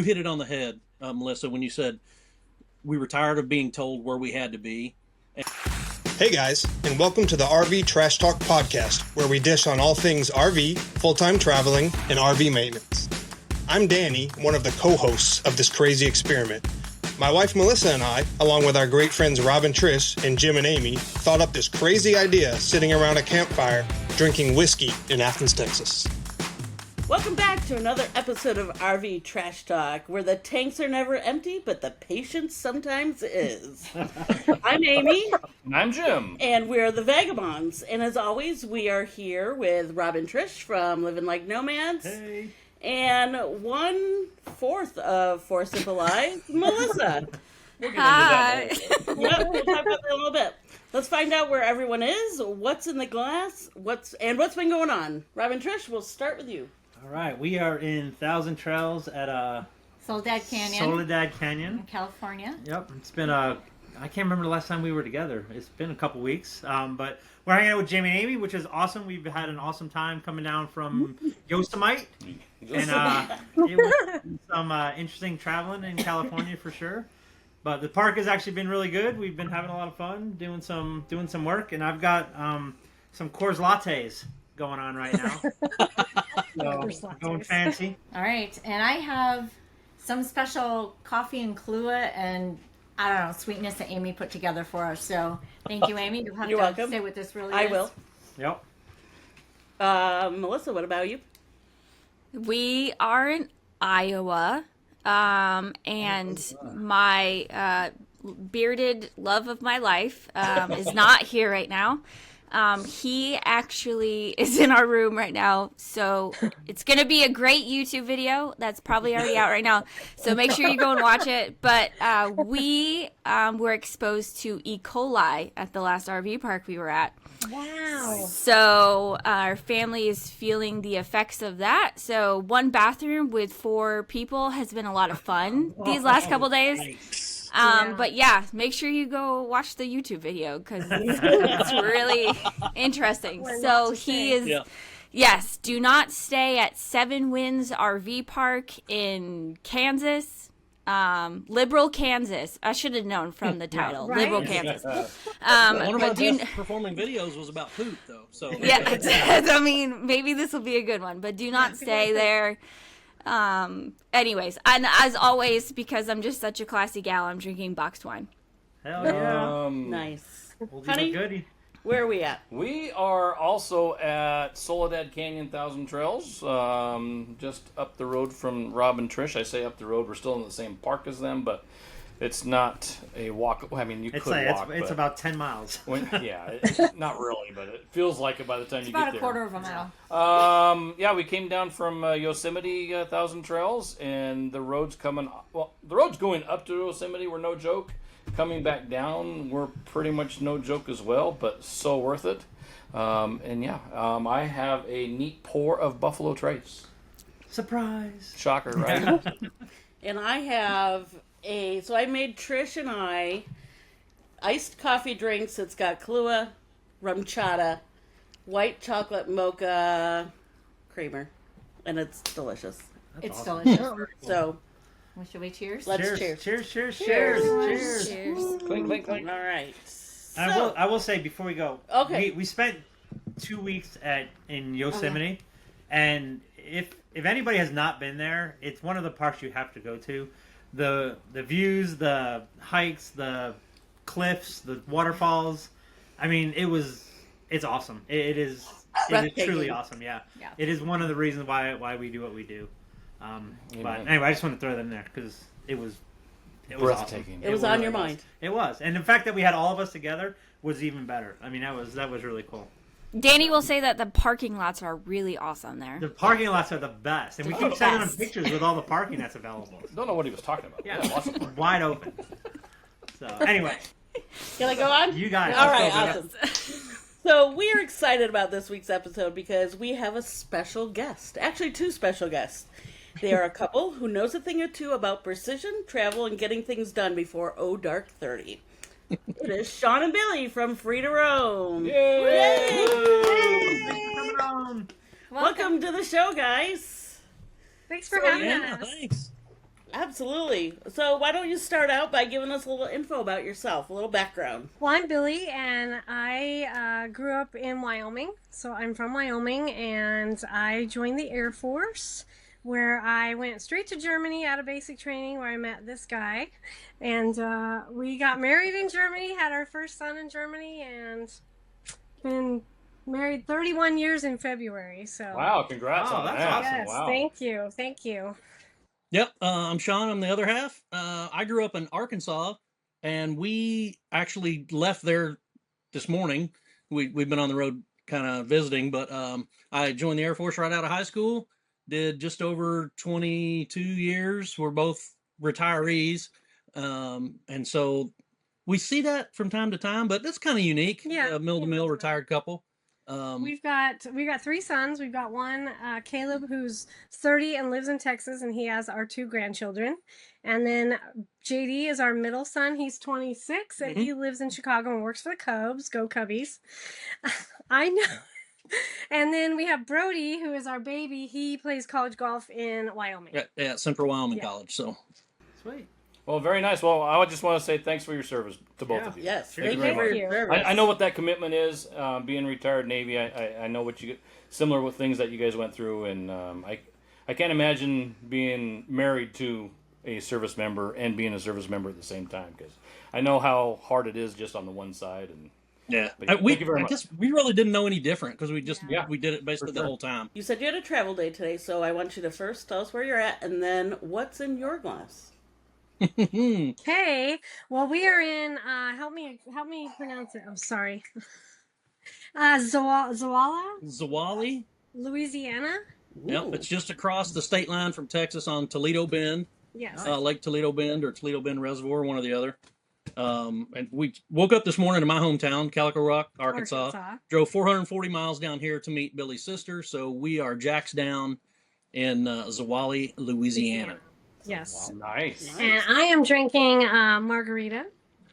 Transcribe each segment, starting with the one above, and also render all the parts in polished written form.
you hit it on the head, Melissa, when you said we were tired of being told where we had to be. Hey guys, and welcome to the RV Trash Talk podcast, where we dish on all things RV, full-time traveling, and RV maintenance. I'm Danny, one of the co-hosts of this crazy experiment. My wife Melissa and I, along with our great friends Rob and Trish and Jim and Amy, thought up this crazy idea sitting around a campfire drinking whiskey in Athens, Texas. Welcome back to another episode of RV Trash Talk, where the tanks are never empty, but the patience sometimes is. I'm Amy. And I'm Jim. And we're the Vagabonds. And as always, we are here with Rob and Trish from Living Like Nomads. Hey. And 1/4 of Four Simple Lives, Melissa. We'll get Hi. Yep, we'll talk about that in a little bit. Let's find out where everyone is, what's in the glass, what's been going on. Rob and Trish, we'll start with you. All right, we are in Thousand Trails at Soledad Canyon, Soledad Canyon. California. Yep, it's been I can't remember the last time we were together. It's been a couple weeks, but we're hanging out with Jamie and Amy, which is awesome. We've had an awesome time coming down from Yosemite, and it was some interesting traveling in California for sure. But the park has actually been really good. We've been having a lot of fun doing some work, and I've got some Coors Lattes going on right now. So, going fancy. All right, and I have some special coffee and Kahlua and, I don't know, sweetness that Amy put together for us. So thank you, Amy. You'll have You're to welcome. say what this really I is. will. Yep. Melissa, what about you? We are in Iowa, and my bearded love of my life is not here right now. He actually is in our room right now, so it's going to be a great YouTube video that's probably already out right now, so make sure you go and watch it. But we were exposed to E. coli at the last RV park we were at. Wow. So our family is feeling the effects of that. So one bathroom with 4 people has been a lot of fun these last couple days. But yeah, make sure you go watch the YouTube video because it's really interesting. So he is, yes, do not stay at Seven Winds RV Park in Kansas. Liberal Kansas. I should have known from the title. Right? Liberal Kansas. One of my best performing videos was about poop, though. So Yeah, I mean, maybe this will be a good one, but do not stay there. Anyways, and as always, because I'm just such a classy gal, I'm drinking boxed wine. Hell yeah. Nice. We'll Honey? goodie. Where are we at? We are also at Soledad Canyon Thousand Trails, just up the road from Rob and Trish. I say up the road, we're still in the same park as them, but it's not a walk. I mean, you It's could walk. it's about 10 miles. Not really, but it feels like it by the time It's you about get a quarter of a mile. there. We came down from Yosemite Thousand Trails, and the road's going up to Yosemite. We're no joke. Coming back down, we're pretty much no joke as well, but so worth it. I have a neat pour of Buffalo Trace. Surprise. Shocker, right? And I have so I made Trish and I iced coffee drinks. It's got Kahlua, rum chata, white chocolate mocha creamer, and it's delicious. It's awesome. delicious. So Well, should we cheers? let's Cheers. cheers. Cheers. Cheers. Clink, clink, clink. All right. I will say before we go, Okay. we spent 2 weeks in Yosemite, and if anybody has not been there, it's one of the parks you have to go to. The views, the hikes, the cliffs, the waterfalls. I mean, it's awesome. It is truly awesome. Yeah. It is one of the reasons why we do what we do. But anyway, I just want to throw that in there because it was Breathtaking. awesome. It was on your mind. It was, and the fact that we had all of us together was even better. I mean, that was really cool. Danny will say that the parking lots are really awesome there. The parking lots are the best, and we keep sending them pictures with all the parking that's available. Don't know what he was talking about. Yeah, Lots of fun. wide open. So anyway, Can I go on? you got it. All Let's right, go, baby. awesome. So we are excited about this week's episode because we have a special guest. Actually, 2 special guests. They are a couple who knows a thing or two about precision, travel, and getting things done before dark 30. It is Shawn and Billie from Free to Roam. Yay! Coming on. Welcome to the show, guys. Thanks for having Yeah, us. thanks. Absolutely. So why don't you start out by giving us a little info about yourself, a little background? Well, I'm Billie, and I grew up in Wyoming. So I'm from Wyoming, and I joined the Air Force, where I went straight to Germany out of basic training, where I met this guy. And we got married in Germany, had our first son in Germany, and been married 31 years in February. So Wow, congrats on that's that. awesome. yes, Wow. thank you, thank you. Yep, I'm Shawn. I'm the other half. I grew up in Arkansas, and we actually left there this morning. We've been on the road kind of visiting, but I joined the Air Force right out of high school. Did just over 22 years. We're both retirees, and so we see that from time to time, but that's kind of unique. Yeah, Mill to mill retired couple. We've got 3 sons. We've got one, Caleb, who's 30 and lives in Texas, and he has our 2 grandchildren. And then JD is our middle son. He's 26, and he lives in Chicago and works for the Cubs. Go Cubbies! I know. And then we have Brody, who is our baby. He plays college golf in Wyoming. Yeah, Central Wyoming College. So Sweet. Well, very nice. Well, I would just want to say thanks for your service to both of you. Yes, Thank you thank very you much. for your service. I know what that commitment is. Being retired Navy, I know what you similar with things that you guys went through, and I can't imagine being married to a service member and being a service member at the same time, because I know how hard it is just on the one side. And yeah, but thank you very I much. guess we really didn't know any different because we just Yeah. we did it basically For the sure. whole time. You said you had a travel day today, so I want you to first tell us where you're at, and then what's in your glass. Okay. Well, we are in. Help me pronounce it. I'm sorry. Zoala, Zawali. Louisiana. Yep, it's just across the state line from Texas on Toledo Bend, Yes. Lake Toledo Bend or Toledo Bend Reservoir, one or the other. And we woke up this morning in my hometown, Calico Rock, Arkansas. Drove 440 miles down here to meet Billy's sister. So we are jacks down in Zawali, Louisiana. Yes. Nice. And I am drinking margarita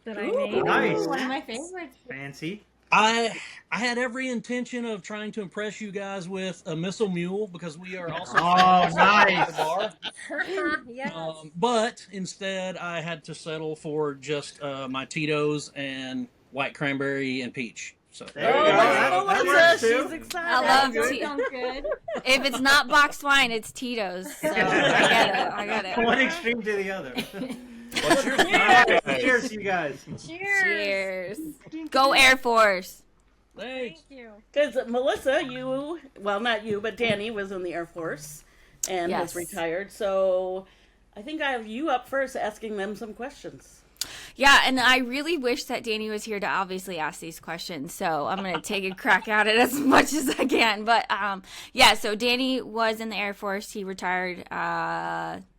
that I made. Nice. One of my favorites. Fancy. I had every intention of trying to impress you guys with a missile mule because we are also Oh, fans nice. of the bar. Yes. But instead, I had to settle for just my Tito's and white cranberry and peach. So There you Oh, go. that That Melissa, works, too. she's excited. I love That tea. sounds good. If it's not boxed wine, it's Tito's. So I get it. One extreme to the other. Well, cheers. Cheers, you guys. Cheers. Cheers. Go Air Force. thanks. Thank you. Because Melissa, well, not you, but Danny was in the Air Force and Yes. was retired. So I think I have you up first asking them some questions. Yeah, and I really wish that Danny was here to obviously ask these questions. So I'm going to take a crack at it as much as I can. But yeah, so Danny was in the Air Force. He retired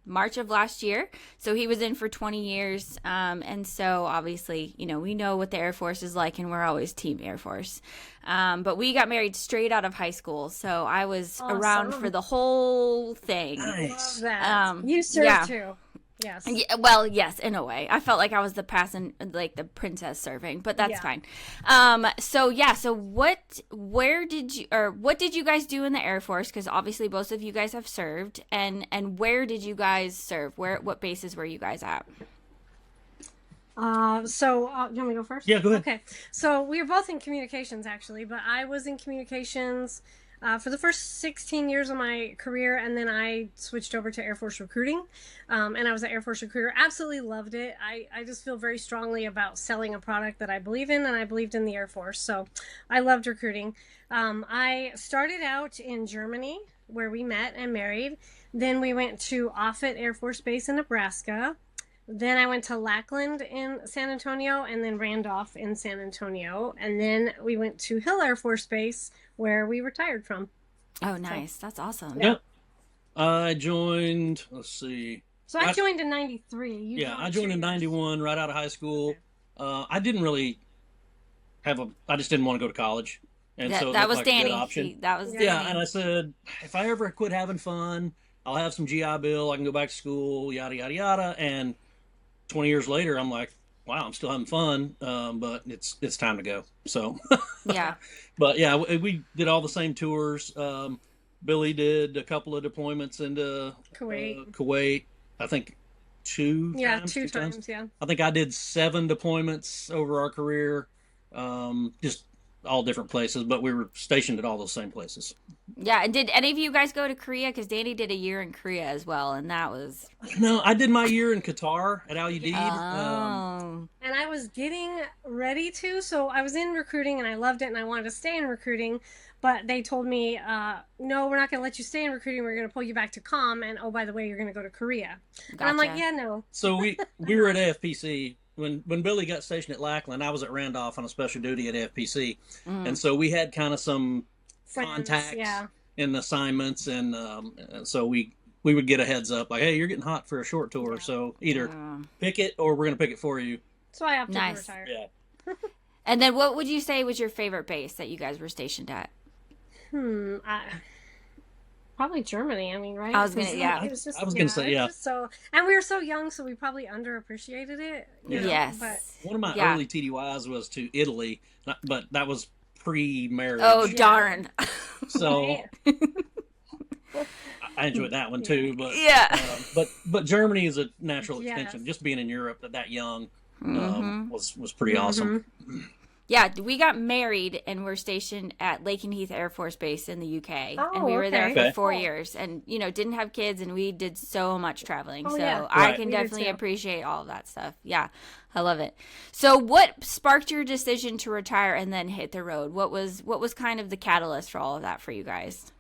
March of last year. So he was in for 20 years. And so obviously, we know what the Air Force is like, and we're always Team Air Force. But we got married straight out of high school. So I was around for the whole thing. Nice. Love that. You served yeah. too. Yes. Yeah, well, yes, in a way. I felt like I was the the princess serving, but that's Yeah. fine. So what did you guys do in the Air Force? Because obviously both of you guys have served, and where did you guys serve? What bases were you guys at? You want me to go first? Yeah, go ahead. Okay. So we were both in communications, actually, but I was in communications for the first 16 years of my career, and then I switched over to Air Force recruiting, and I was an Air Force recruiter. Absolutely loved it. I just feel very strongly about selling a product that I believe in, and I believed in the Air Force, so I loved recruiting. I started out in Germany, where we met and married. Then we went to Offutt Air Force Base in Nebraska. Then I went to Lackland in San Antonio, and then Randolph in San Antonio. And then we went to Hill Air Force Base, where we retired from. Oh, nice. That's awesome. Yep. I joined, let's see. So I joined in 93. I joined in 91, right out of high school. I didn't really I just didn't want to go to college. And so it That looked was like a good Danny. option. That was Yeah. Danny. Yeah, and I said, if I ever quit having fun, I'll have some GI Bill, I can go back to school, yada, yada, yada. And 20 years later, I'm like, wow, I'm still having fun, but it's time to go. So, Yeah. but yeah, we did all the same tours. Billy did a couple of deployments into Kuwait. Kuwait. I think two Yeah, times. two times. Yeah. I think I did 7 deployments over our career, just all different places, but we were stationed at all those same places. Yeah, and did any of you guys go to Korea? Because Danny did a year in Korea as well, and that was No, I did my year in Qatar at Al Udeid. oh, And I was getting ready to, so I was in recruiting and I loved it and I wanted to stay in recruiting, but they told me, no, we're not going to let you stay in recruiting. We're going to pull you back to comm, and oh, by the way, you're going to go to Korea. And I'm like, Gotcha. yeah, no. So we were at AFPC when Billy got stationed at Lackland. I was at Randolph on a special duty at AFPC, and so we had kind of some Friends, contacts yeah. in assignments, and so we would get a heads up like, hey, you're getting hot for a short tour, Yeah. so either Yeah. pick it or we're going to pick it for you. So I opted Nice. to retire. Yeah. And then what would you say was your favorite base that you guys were stationed at? Probably Germany. I mean, right? I was gonna- yeah. It was just, I was gonna say, it was yeah. just so, and we were so young, so we probably underappreciated it. you know, Yes. But One of my Yeah. early TDYs was to Italy, but that was pre-marriage. Oh, Yeah. darn. So Right. I enjoyed that one too. But Yeah. but Germany is a natural Yes. extension. Just being in Europe at that young Mhm. was pretty awesome. Yeah, we got married and we're stationed at Lakenheath Air Force Base in the UK. And we Oh, were there okay. for Okay. 4 years and, didn't have kids and we did so much traveling. Oh, so yeah. I Right. can We did definitely too. appreciate all of that stuff. Yeah, I love it. So what sparked your decision to retire and then hit the road? What was kind of the catalyst for all of that for you guys?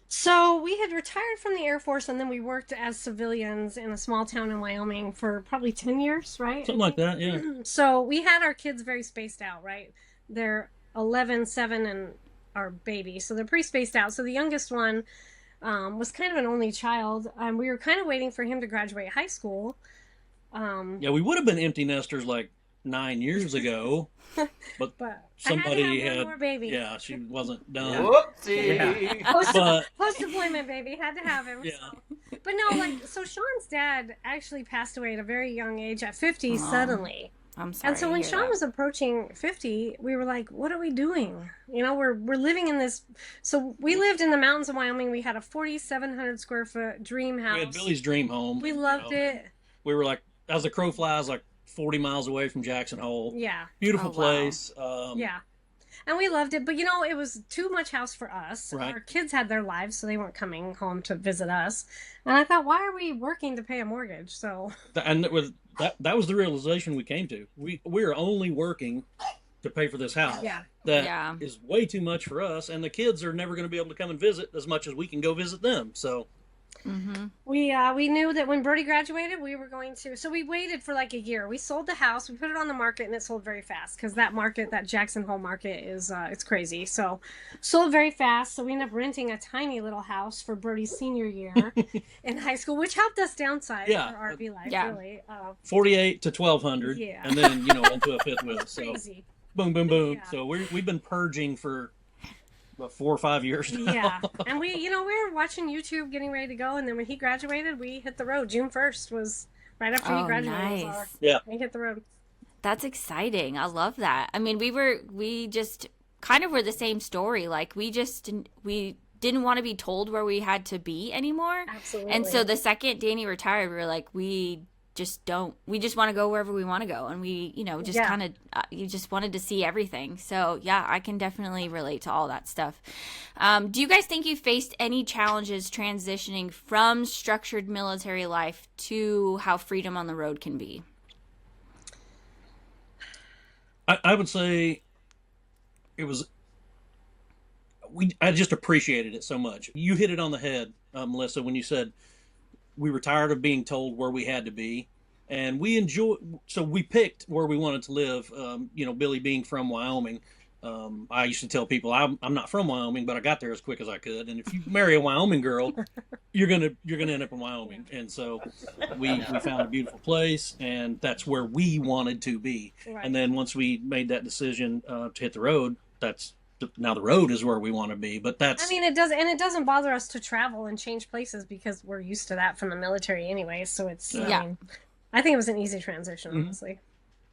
So we had retired from the Air Force, and then we worked as civilians in a small town in Wyoming for probably 10 years, right? Something like that, yeah. So we had our kids very spaced out, right? They're 11, 7, and our baby. So they're pretty spaced out. So the youngest one was kind of an only child. We were kind of waiting for him to graduate high school. Yeah, we would have been empty nesters like 9 years ago, but But somebody I had to have had, one more baby. yeah, she wasn't done. Whoopsie. But Post deployment baby, had to have him. yeah, So. But no, like, so Sean's dad actually passed away at a very young age, at 50, suddenly. I'm sorry. And so to when hear Sean that. was approaching 50, we were like, what are we doing? We're living in this. So we lived in the mountains of Wyoming. We had a 4,700 square foot dream house. we had Billy's dream home. We loved it. We were like, as the crow flies, like 40 miles away from Jackson Hole. Yeah. Beautiful Oh, wow. place. Yeah. And we loved it. But, it was too much house for us. Right. Our kids had their lives, so they weren't coming home to visit us. And I thought, why are we working to pay a mortgage? So, And that was the realization we came to. We're only working to pay for this house. yeah. That is Yeah. way too much for us, and the kids are never going to be able to come and visit as much as we can go visit them. So Mm-hmm. We knew that when Brody graduated, we were going to. So we waited for like a year. We sold the house. We put it on the market, and it sold very fast because that market, that Jackson Hole market, is it's crazy. So sold very fast. So we ended up renting a tiny little house for Brody's senior year in high school, which helped us downsize Yeah. our RV life. Yeah. Really 48 to 1,200, Yeah. and then into a fifth wheel. So crazy. boom, boom, boom. Yeah. So we've been purging for about 4 or 5 years now. Yeah, and we were watching YouTube, getting ready to go, and then when he graduated, we hit the road. June 1st was right after he Oh, graduated. nice. Yeah. We hit the road. That's exciting. I love that. I mean, we just kind of were the same story. Like we didn't want to be told where we had to be anymore. Absolutely. And so the second Danny retired, we were like, we just want to go wherever we want to go. And we, just Yeah. kind of, you just wanted to see everything. So yeah, I can definitely relate to all that stuff. Do you guys think you faced any challenges transitioning from structured military life to how freedom on the road can be? I would say it was. I just appreciated it so much. You hit it on the head, Melissa, when you said we were tired of being told where we had to be, and so we picked where we wanted to live. Billy being from Wyoming, I used to tell people I'm not from Wyoming, but I got there as quick as I could. And if you marry a Wyoming girl, you're gonna end up in Wyoming. And so we found a beautiful place, and that's where we wanted to be. Right. And then once we made that decision to hit the road, now the road is where we want to be. But that's, I mean, it doesn't bother us to travel and change places because we're used to that from the military anyway. So it's, Yeah. I think it was an easy transition, honestly.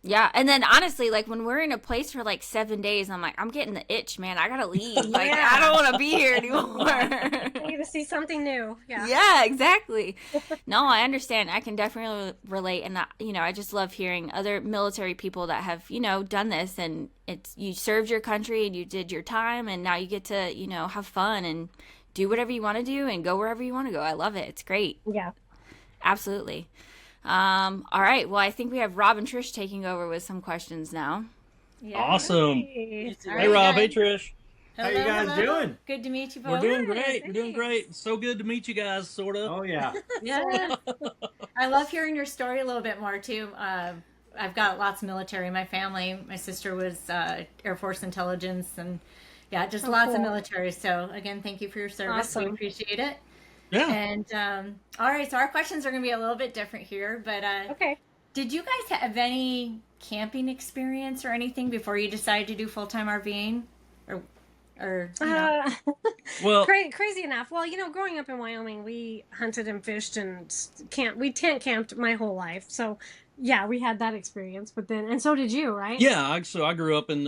Yeah, and then honestly, like when we're in a place for like 7 days, I'm like, I'm getting the itch, man. I gotta leave. Like, I don't want to be here anymore. I need to see something new. Yeah. Yeah, exactly. No, I understand. I can definitely relate, and I just love hearing other military people that have, done this, and it's you served your country and you did your time, and now you get to, have fun and do whatever you want to do and go wherever you want to go. I love it. It's great. Yeah. Absolutely. All right. Well, I think we have Rob and Trish taking over with some questions now. Yeah. Awesome. Hey. Hey, Rob. Hey, Trish. How you guys doing? Good to meet you both. We're doing great. thanks. We're doing great. So good to meet you guys, sort of. Oh yeah. Yeah. I love hearing your story a little bit more too. I've got lots of military in my family. My sister was Air Force intelligence, and yeah, just lots of cool. military. So again, thank you for your service. We Awesome. appreciate it. Yeah. And all right, so our questions are going to be a little bit different here, but Okay. did you guys have any camping experience or anything before you decided to do full-time RVing? Or Well, Crazy enough. Well, growing up in Wyoming, we hunted and fished and we tent camped my whole life. So, yeah, we had that experience. But then, and so did you, right? yeah. I grew up in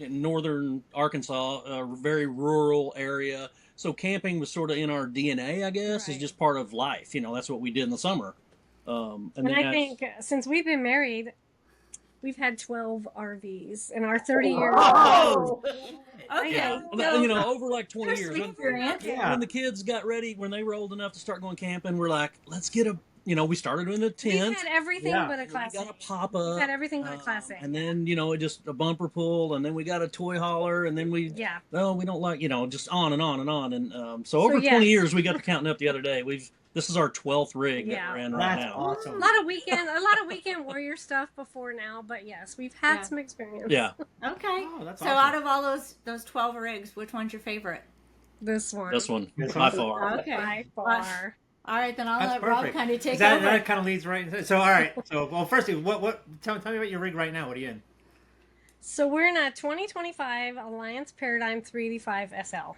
northern Arkansas, a very rural area. So camping was sort of in our DNA, I guess. It's Right. just part of life. That's what we did in the summer. And And then I think since we've been married, we've had 12 RVs in our 30 years. Oh! Okay. yeah, So, over like 20 years. sweet experience. Yeah. When the kids got ready, when they were old enough to start going camping, we're like, let's get we started in a We've tent. had everything Yeah. but a We classic. got a pop-up. We've had everything but a classic. And then, it just a bumper pull, and then we got a toy hauler, and then we, Yeah. we don't like, just on and on and on. And so over yeah. 20 years, we got to counting up the other day. This is our 12th rig Yeah. that we're in right That's now. A awesome. lot of weekend warrior stuff before now, but yes, we've had Yeah. some experience. Yeah. Okay. Oh, that's so awesome. out of all those 12 rigs, which one's your favorite? This one. This one, This by one? far. Okay. By far. All right, then I'll That's let Rob perfect. kind of take that, over. that kind of leads right into. So all right. So well, firstly, tell me about your rig right now. What are you in? So we're in a 2025 Alliance Paradigm 385 SL,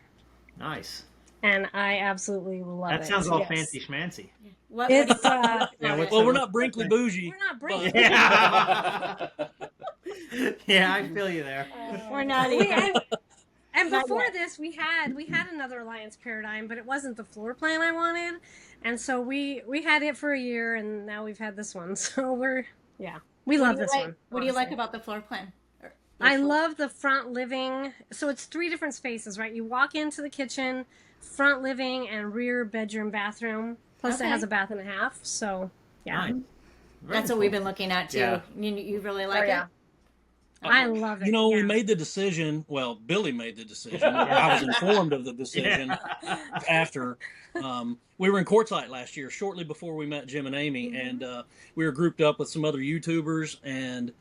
Nice. and I absolutely love it. That sounds all Yes. fancy schmancy. What It's do you think about Yeah, it? Well, we're not Brinkley bougie. We're not bringing. Yeah. Yeah, I feel you there. We're not We- even. and Not before yet. this, we had another Alliance Paradigm, but it wasn't the floor plan I wanted, and so we had it for a year, and now we've had this one. So we love this one. What do you like honestly. about the floor plan? I love the front living. So it's 3 different spaces, right? You walk into the kitchen, front living, and rear bedroom, bathroom. Plus, Okay. it has a bath and a half. So, yeah. Nice. Very That's what cool. we've been looking at too. Yeah. You really like yeah. it? I love it. We yeah. made the decision. Well, Billy made the decision. I was informed of the decision after. We were in Quartzsite last year, shortly before we met Jim and Amy, and we were grouped up with some other YouTubers, and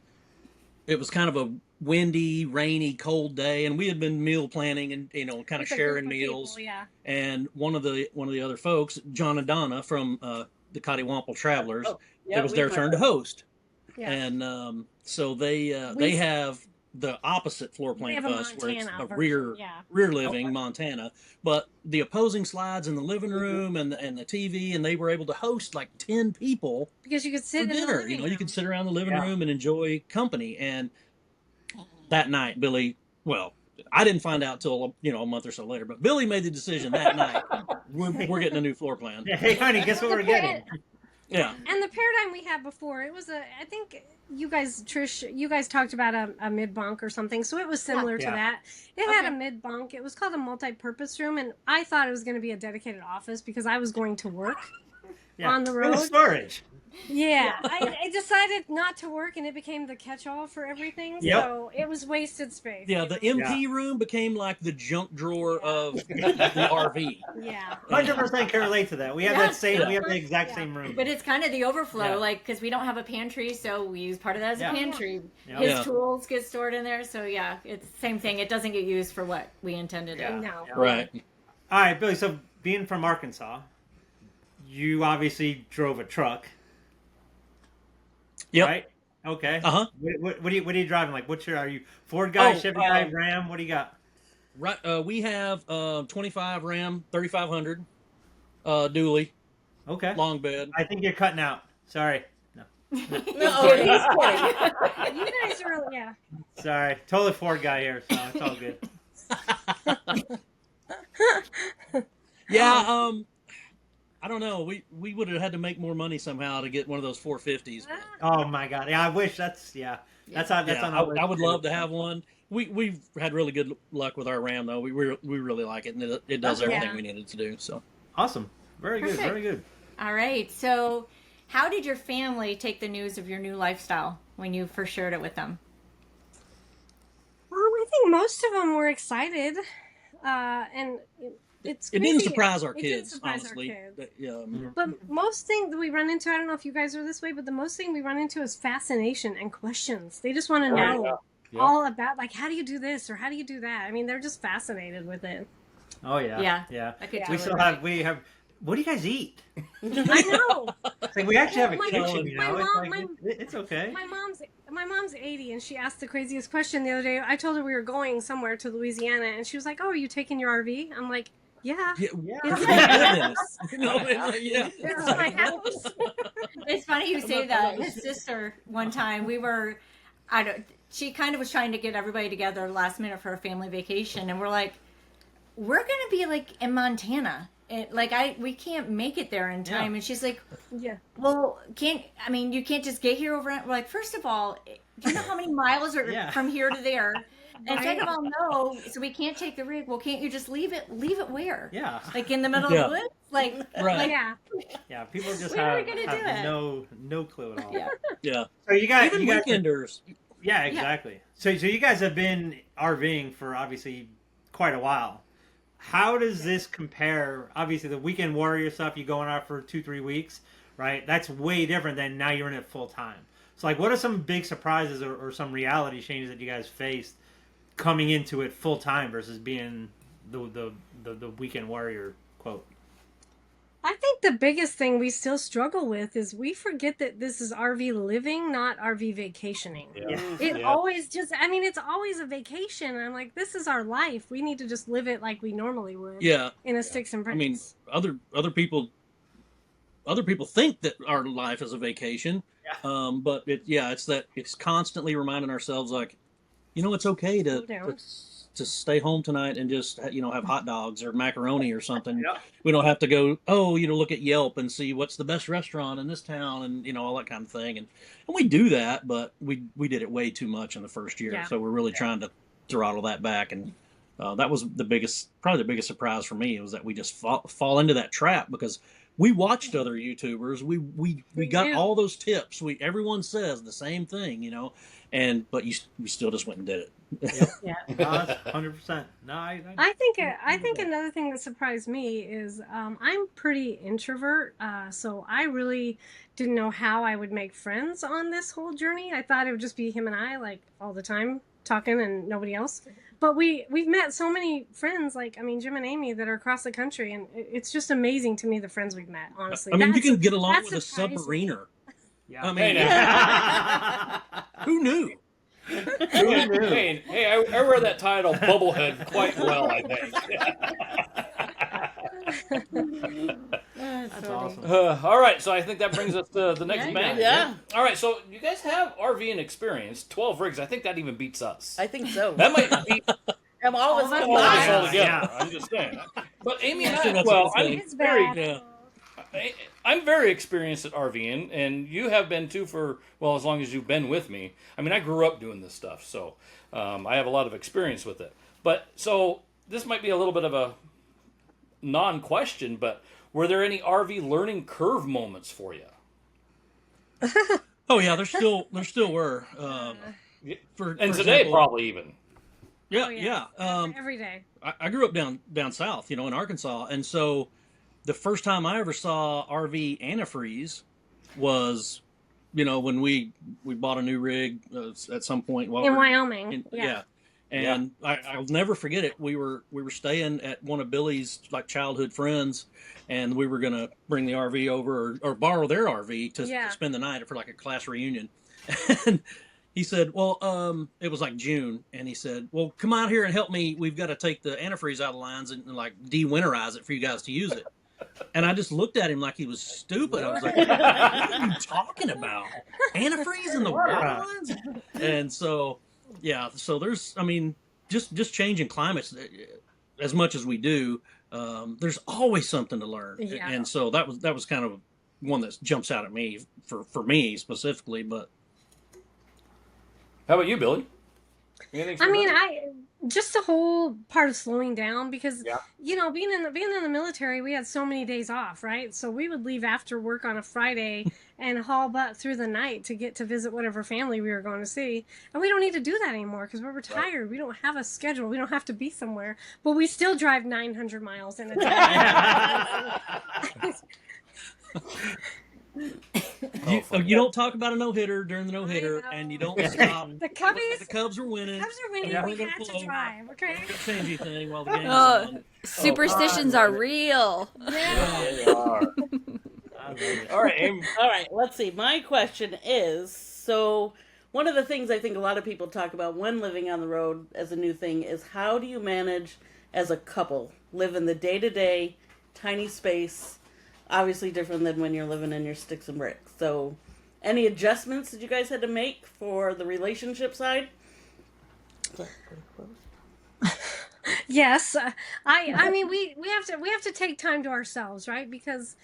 it was kind of a windy, rainy, cold day, and we had been meal planning and kind of With a sharing group of meals. people, yeah. And one of the other folks, John and Donna from the Cottywample Travelers, it was their turn to host. Yeah. And so they We- have the opposite floor They plan have of a us, where it's Montana a version, yeah. rear living Montana, but the opposing slides in the living room and the TV, and they were able to host like 10 people Because you could sit for in the dinner. living You room. could sit around the living Yeah. room and enjoy company. And that night, Billy, well, I didn't find out till a month or so later, but Billy made the decision that night. We're getting a new floor plan. Hey, honey, guess what we're getting? Yeah. And the paradigm we had before, it was I think you guys, Trish, you guys talked about a mid bunk or something, so it was similar to Yeah. that. It had a Okay. mid bunk. It was called a multi-purpose room, and I thought it was going to be a dedicated office because I was going to work Yeah. on the Little road. storage. Yeah, I decided not to work, and it became the catch-all for everything. Yep. So it was wasted space. Yeah, the MP room became like the junk drawer of the RV. Yeah. 100% can relate to that. We have Yeah. that same. Yeah. We have the exact Yeah. same room. But it's kind of the overflow, Yeah. like because we don't have a pantry, so we use part of that as Yeah. a pantry. Yeah. His Yeah. tools get stored in there, so yeah, it's the same thing. It doesn't get used for what we intended it. No. Right. All right, Billy. So being from Arkansas, you obviously drove a truck, Yep. right? Okay. Uh-huh. What are you driving? Like, are you Ford guy, Oh, Chevy guy, Ram? What do you got? Right. We have 25 Ram 3500 dually Okay. long bed. I think you're cutting out. Sorry. No. No, he's kidding. You guys are really, yeah. Sorry, totally Ford guy here, so it's all good. Yeah, I don't know. We would have had to make more money somehow to get one of those 450s. Oh my god, yeah, I wish that's that's on Yeah, on our list I would too. love to have one. We've had really good luck with our Ram though. We really like it, and it does everything we needed to do. So Awesome, very good, Perfect. very good. All right. So, how did your family take the news of your new lifestyle when you first shared it with them? I think most of them were excited, and it's it crazy. didn't surprise our It didn't kids, surprise our honestly. kids. But most thing that we run into, I don't know if you guys are this way, but the most thing we run into is fascination and questions. They just want to know all about, like, how do you do this or how do you do that? I mean, they're just fascinated with it. Oh yeah, Yeah. yeah. I could We totally still have. What do you guys eat? I know. It's like we actually have a My- kitchen, you my know. mom- It's like it's okay. My mom's 80, and she asked the craziest question the other day. I told her we were going somewhere to Louisiana, and she was like, "Oh, are you taking your RV?" I'm like, "Yeah." Yeah, It's you know, yeah. It's my house. It's funny you say that. His sister, one time, she kind of was trying to get everybody together last minute for a family vacation, and we're like, we're going to be like in Montana. We can't make it there in time. Yeah. And she's like, Yeah. well, you can't just get here overnight. We're like, first of all, do you know how many miles are Yeah. from here to there? And second of all, no, so we can't take the rig. Well, can't you just leave it where? Yeah, Like in the middle Yeah. of the woods? Like, Right. Yeah. yeah. People just When are we have, gonna do it? no clue at all. Yeah. Yeah. So you guys, Even weekenders. yeah, exactly. So you guys have been RVing for obviously quite a while. How does this compare? Obviously, the weekend warrior stuff, you going out for 2-3 weeks, right? That's way different than now you're in it full time. So, like, what are some big surprises or some reality changes that you guys faced coming into it full time versus being the weekend warrior quote? I think the biggest thing we still struggle with is we forget that this is RV living, not RV vacationing. Yeah. It always just, I mean, it's always a vacation. I'm like, this is our life. We need to just live it like we normally would. Yeah. In a sticks and bricks. I mean, other people think that our life is a vacation. But it's constantly reminding ourselves, like, you know, it's okay to stay home tonight and just, you know, have hot dogs or macaroni or something. Yeah. We don't have to go, look at Yelp and see what's the best restaurant in this town and, you know, all that kind of thing. And we do that, but we did it way too much in the first year. Yeah. So we're really trying to throttle that back. And that was probably the biggest surprise for me, was that we just fall into that trap, because we watched other YouTubers. We got all those tips. Everyone says the same thing, you know, but we still just went and did it. Yeah. 100%. No, I think another thing that surprised me is I'm pretty introvert, so I really didn't know how I would make friends on this whole journey. I thought it would just be him and I, like, all the time talking and nobody else. But we've met so many friends, like, I mean, Jim and Amy, that are across the country, and it's just amazing to me, the friends we've met, honestly. I mean, you can get along that with a surprised me. submariner. Yeah. I mean, who knew? Hey, I wear that title Bubblehead quite well, I think. That's awesome. All right, so I think that brings us to the next bang. Yeah. All right, so you guys have RVing experience, 12 rigs. I think that even beats us. I think so. That might beat I'm always All of us all of us Yeah. all together. Yeah. I'm just saying. But Amy and I think I, that's well, what I'm I'm saying. It's very, bad. Yeah. I'm very experienced at RVing, and you have been too for, well, as long as you've been with me. I mean, I grew up doing this stuff, so I have a lot of experience with it. But so this might be a little bit of a non-question, but were there any RV learning curve moments for you? Oh yeah, there still were. And today, example, probably even. Yeah, Oh, yeah. Every day. I grew up down south, you know, in Arkansas, and so the first time I ever saw RV antifreeze was, you know, when we bought a new rig at some point while In we were Wyoming. yeah. And I'll never forget it. We were staying at one of Billy's, like, childhood friends, and we were gonna bring the RV over or borrow their RV to spend the night for, like, a class reunion. And he said, well, it was like June, and he said, well, come out here and help me. We've got to take the antifreeze out of the lines and like de-winterize it for you guys to use it. And I just looked at him like he was stupid. I was like, what are you talking about? Antifreeze in the water lines? And so, yeah, so there's, I mean, just changing climates as much as we do, there's always something to learn. Yeah. And so that was kind of one that jumps out at me for me specifically. But How about you, Billy? Anything I from mean, that? just the whole part of slowing down because Yeah. being in the military, we had so many days off, right? So we would leave after work on a Friday and haul butt through the night to get to visit whatever family we were going to see, and we don't need to do that anymore because we're retired. We don't have a schedule. We don't have to be somewhere, but we still drive 900 miles in a day. you don't talk about a no-hitter during the no-hitter, know. and you don't stop. The Cubbies, The Cubs are winning. Cubs are winning. Yeah. We We're gonna have to blow. drive, okay? We're gonna change anything while the game's Oh, on. superstitions are real. They are. All right, Aim. All right, let's see. My question is, so one of the things I think a lot of people talk about when living on the road as a new thing is how do you manage as a couple, live in the day-to-day, tiny space, obviously different than when you're living in your sticks and bricks. So any adjustments that you guys had to make for the relationship side? Yes, I mean we have to take time to ourselves, right? Because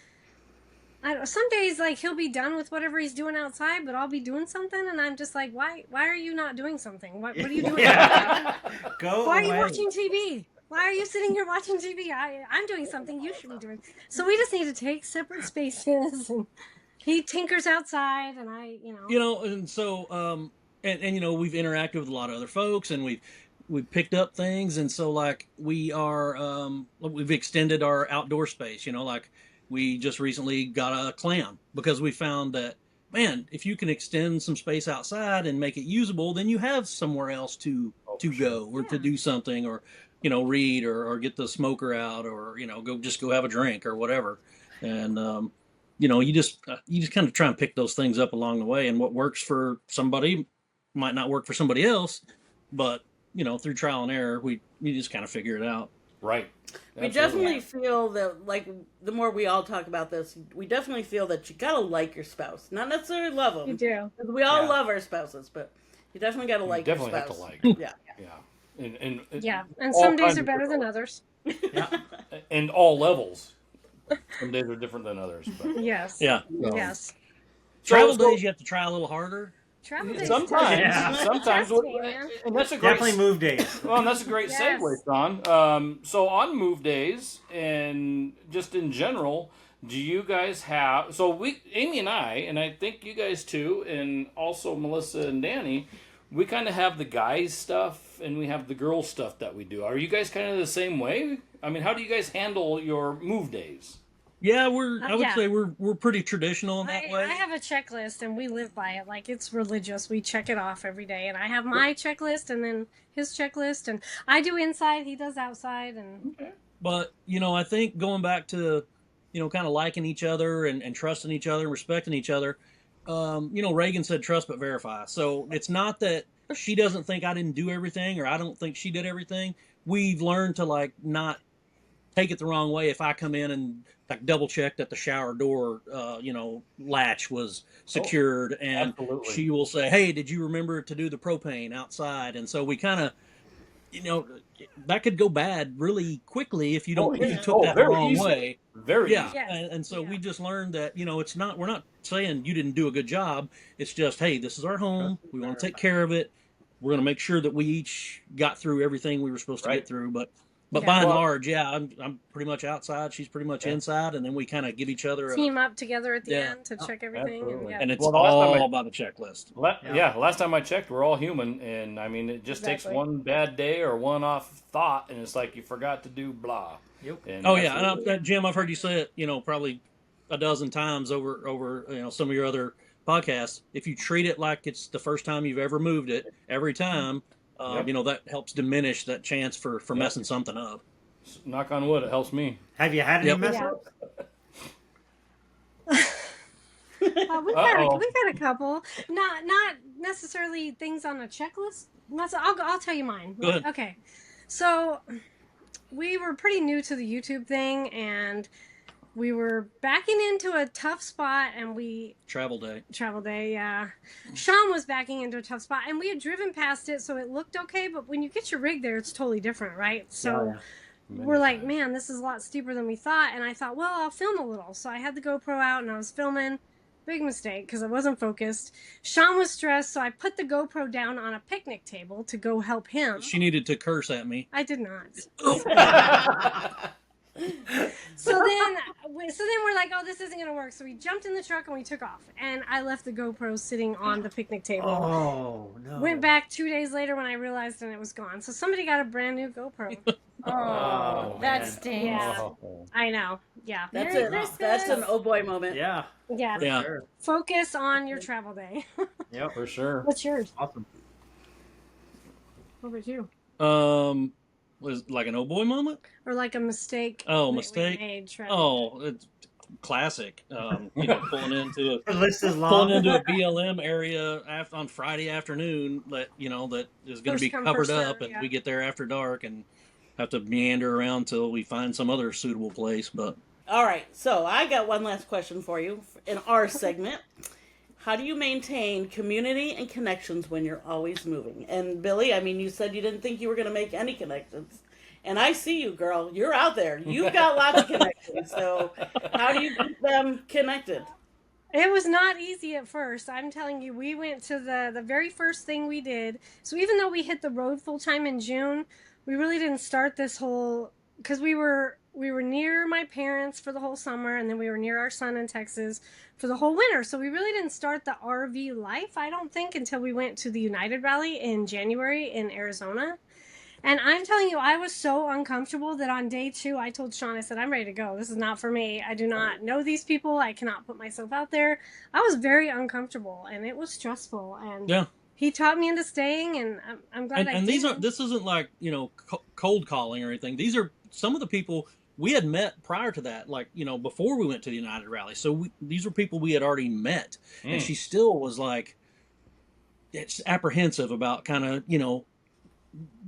some days like he'll be done with whatever he's doing outside, but I'll be doing something, and I'm just like, why are you not doing something? What are you doing? Go Why are you away. watching TV? Why are you sitting here watching TV? I'm doing something you should be doing. So we just need to take separate spaces, and he tinkers outside, and And so and we've interacted with a lot of other folks, and we've picked up things, and so like we've extended our outdoor space. Like we just recently got a clam because we found that, man, if you can extend some space outside and make it usable, then you have somewhere else to go or to do something, or read or get the smoker out, or go have a drink or whatever. And you just kind of try and pick those things up along the way, and what works for somebody might not work for somebody else, but through trial and error, we just kind of figure it out. Right. We definitely feel that, like, the more we all talk about this, we definitely feel that you gotta like your spouse. Not necessarily love them. you do. We all love our spouses, but you definitely gotta like your definitely spouse. have to like. Yeah. Yeah. And all some days kinds are of better than people. others. And all levels. Some days are different than others. But. Yes. Yeah. Yes. Travel days, you have to try a little harder. Travel days. Sometimes, Yeah. sometimes, Trust me, man. and that's a great Definitely move days. Well, and that's a great Yes. segue, Sean. So on move days and just in general, do you guys have? So Amy and I think you guys too, and also Melissa and Danny, we kind of have the guys stuff and we have the girls stuff that we do. Are you guys kind of the same way? I mean, how do you guys handle your move days? Yeah, I would yeah. say we're pretty traditional in that way. I have a checklist and we live by it. Like, it's religious. We check it off every day. And I have my checklist and then his checklist. And I do inside, he does outside. And But, I think going back to, kind of liking each other and trusting each other and respecting each other, Reagan said trust but verify. So it's not that she doesn't think I didn't do everything or I don't think she did everything. We've learned to, like, not take it the wrong way if I come in and like double check that the shower door latch was secured, and absolutely. she will say, hey, did you remember to do the propane outside? And so we kind of that could go bad really quickly if you don't if you took that the very wrong easily. way. Very Yeah. easy. Yes. And so Yeah. we just learned that we're not saying you didn't do a good job. It's just, hey, this is our home, we want to take care of it, we're going to make sure that we each got through everything we were supposed to Right. get through. But Yeah. by and Well- large, yeah, I'm pretty much outside. She's pretty much inside, and then we kind of give each other team up together at the Yeah. end to check everything. absolutely. And and it's Well, the last time all by the checklist. Last time I checked, we're all human, and I mean, it just takes Exactly. one bad day or one off thought, and it's like you forgot to do blah. Yep. And Oh that's yeah, what- and Jim, I've heard you say it, probably a dozen times over some of your other podcasts. If you treat it like it's the first time you've ever moved it, every time, Yep. that helps diminish that chance for messing something up. knock on wood, it helps me. Have you had any Yep. mess Yeah. ups? we've Uh-oh. had a couple, not necessarily things on a checklist. I'll tell you mine. Go ahead. Okay, so we were pretty new to the YouTube thing, and we were backing into a tough spot, and Travel day. yeah. Shawn was backing into a tough spot, and we had driven past it, so it looked okay. But when you get your rig there, it's totally different, right? So we're like, man, this is a lot steeper than we thought. And I thought, well, I'll film a little. So I had the GoPro out, and I was filming. Big mistake because I wasn't focused. Shawn was stressed, so I put the GoPro down on a picnic table to go help him. She needed to curse at me. I did not. So then we're like, oh, this isn't gonna work. So we jumped in the truck and we took off. And I left the GoPro sitting on the picnic table. Oh no! Went back 2 days later when I realized and it was gone. So somebody got a brand new GoPro. Oh, that stinks. Yeah, I know. Yeah, That's Merry it. Christmas. That's an oh boy moment. Yeah. yeah. Yeah. Sure. Focus on your travel day. Yep. For sure. What's yours? Awesome. What about you? Was it like an oh boy moment? Or like a mistake? Oh, we mistake? made travel. Oh, it's classic. Pulling into The list is long. pulling into a BLM area on Friday afternoon that is going to First be come, covered first up, served, and yeah. we get there after dark and have to meander around till we find some other suitable place. But All right, so I got one last question for you in our segment. How do you maintain community and connections when you're always moving? And Billy, I mean, you said you didn't think you were going to make any connections. And I see you, girl. You're out there. You've got lots of connections. So how do you keep them connected? It was not easy at first. I'm telling you, we went to the very first thing we did. So even though we hit the road full time in June, we really didn't start this whole, because we were near my parents for the whole summer, and then we were near our son in Texas for the whole winter. So we really didn't start the RV life, I don't think, until we went to the United Rally in January in Arizona. And I'm telling you, I was so uncomfortable that on day 2, I told Shawn, I said, I'm ready to go. This is not for me. I do not know these people. I cannot put myself out there. I was very uncomfortable, and it was stressful. And yeah, he taught me into staying, and I'm glad I and did. this isn't like cold calling or anything. These are some of the people we had met prior to that, like before we went to the United Rally. So these were people we had already met, and she still was like, it's apprehensive about kind of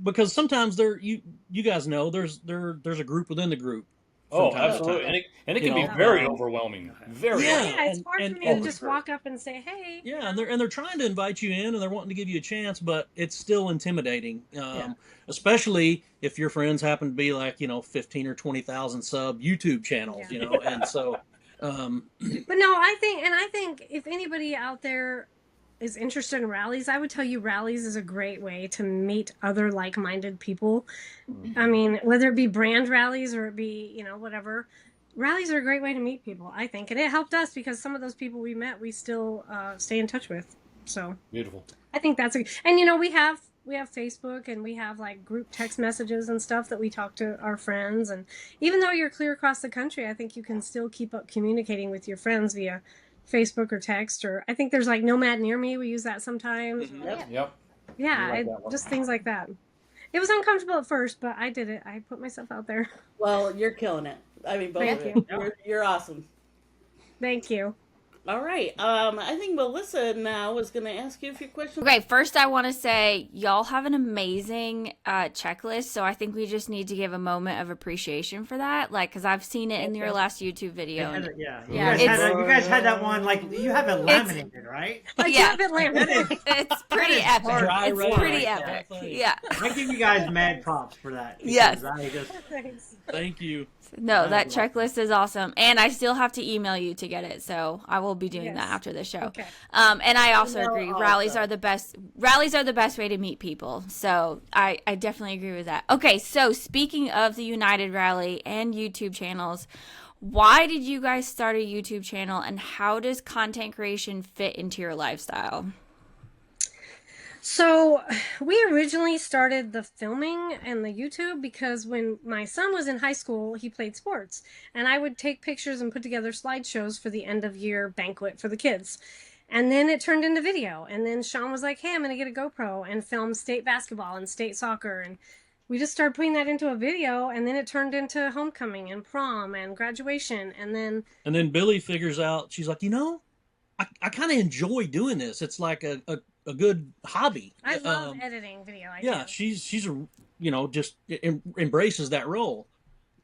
because sometimes you guys know there's a group within the group. Oh, from time to absolutely, time. and it can be very overwhelming. Very. Yeah. overwhelming. Yeah, it's hard and- for me and- to just walk up and say, hey. Yeah, and they're trying to invite you in, and they're wanting to give you a chance, but it's still intimidating. Especially if your friends happen to be like 15 or 20,000 sub YouTube channels, and so. But no, I think if anybody out there is interested in rallies, I would tell you rallies is a great way to meet other like-minded people. I mean, whether it be brand rallies or it be, whatever, rallies are a great way to meet people, I think. And it helped us because some of those people we met, we still stay in touch with. So Beautiful. I think that's and we have Facebook, and we have like group text messages and stuff that we talk to our friends. And even though you're clear across the country, I think you can still keep up communicating with your friends via Facebook or text, or I think there's like Nomad Near Me. We use that sometimes. Yep. Yeah, like that one. just things like that. It was uncomfortable at first, but I did it. I put myself out there. Well, you're killing it. I mean, both Thank of you. You're awesome. Thank you. All right. I think Melissa now is going to ask you a few questions. Okay, first I want to say y'all have an amazing checklist, so I think we just need to give a moment of appreciation for that, because I've seen it in your last YouTube video. You Yeah, guys had that one, you have it laminated, right? I Yeah. have it laminated. It's pretty epic. Dry It's rub pretty like epic. that. Yeah. I give you guys mad props for that. Yes. Thanks. Thank you. No, that checklist is awesome, and I still have to email you to get it, so I will be doing Yes. that after the show. Okay. And I also Email agree, also. rallies are the best. Rallies are the best way to meet people. So I definitely agree with that. Okay, so speaking of the United Rally and YouTube channels, why did you guys start a YouTube channel, and how does content creation fit into your lifestyle? So we originally started the filming and the YouTube because when my son was in high school, he played sports, and I would take pictures and put together slideshows for the end of year banquet for the kids. And then it turned into video. And then Shawn was like, hey, I'm going to get a GoPro and film state basketball and state soccer. And we just started putting that into a video, and then it turned into homecoming and prom and graduation. And then Billy figures out, she's like, I kind of enjoy doing this. It's like a good hobby. I love editing video. Yeah, she's just embraces that role.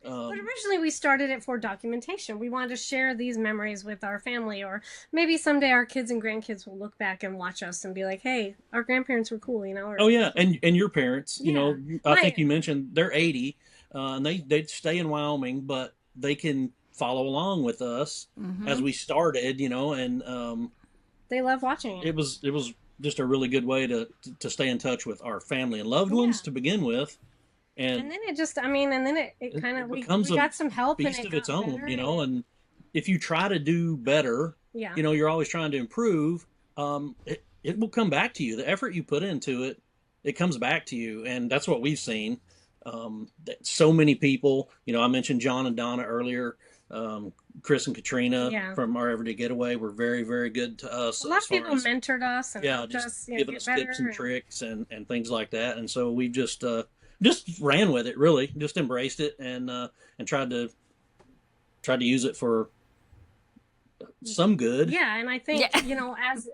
But originally we started it for documentation. We wanted to share these memories with our family, or maybe someday our kids and grandkids will look back and watch us and be like, "Hey, our grandparents were cool," you know. Or, Oh yeah, and your parents, you yeah, know, I think my you mentioned they're 80, and they stay in Wyoming, but they can follow along with us as we started, you know, and they love watching it. it was just a really good way to stay in touch with our family and loved Yeah. ones to begin with, and And then it just, I mean, and then it kind it of, becomes we a got some help and beast it of its got own, better. you know, and if you try to do better, Yeah. you know, you're always trying to improve, it will come back to you. The effort you put into it, it comes back to you, and that's what we've seen. That so many people, you know, I mentioned John and Donna earlier. Chris and Katrina Yeah. from our Everyday Getaway were very, very good to us A lot as of far people as mentored us and yeah, helped just us, you know, giving get us better. tips and tricks and things like that. And so we just ran with it, really, just embraced it and tried to use it for some good. Yeah, and I think, Yeah. you know, as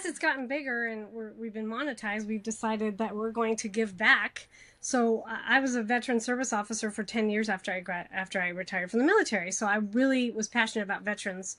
it's gotten bigger and we've been monetized, we've decided that we're going to give back. So I was a veteran service officer for 10 years after I retired from the military. So I really was passionate about veterans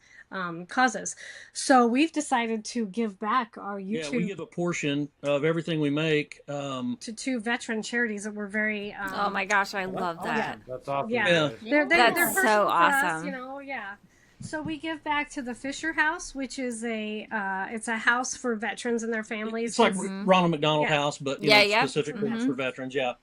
causes. So we've decided to give back our Yeah, we YouTube give a portion of everything we make. to two veteran charities that were very Oh my gosh, I love that. That's awesome. Yeah. Yeah. They're That's so personal for us, awesome. you know, yeah. So we give back to the Fisher House, which is it's a house for veterans and their families. It's like Ronald McDonald Yeah. House, but you Yeah, know, yeah. specifically for veterans. Yeah.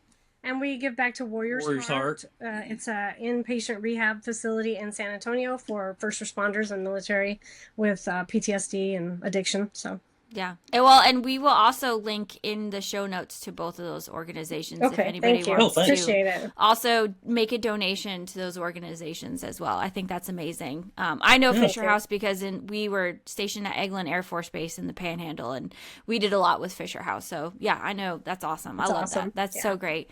And we give back to Warriors Heart. It's a inpatient rehab facility in San Antonio for first responders and military with PTSD and addiction. So Yeah. And we will also link in the show notes to both of those organizations if okay, anybody thank you. wants to Appreciate it. also make a donation to those organizations as well. I think that's amazing. I know Fisher Okay. House because we were stationed at Eglin Air Force Base in the Panhandle, and we did a lot with Fisher House. So yeah, I know that's awesome. I love awesome. that. That's Yeah. so great.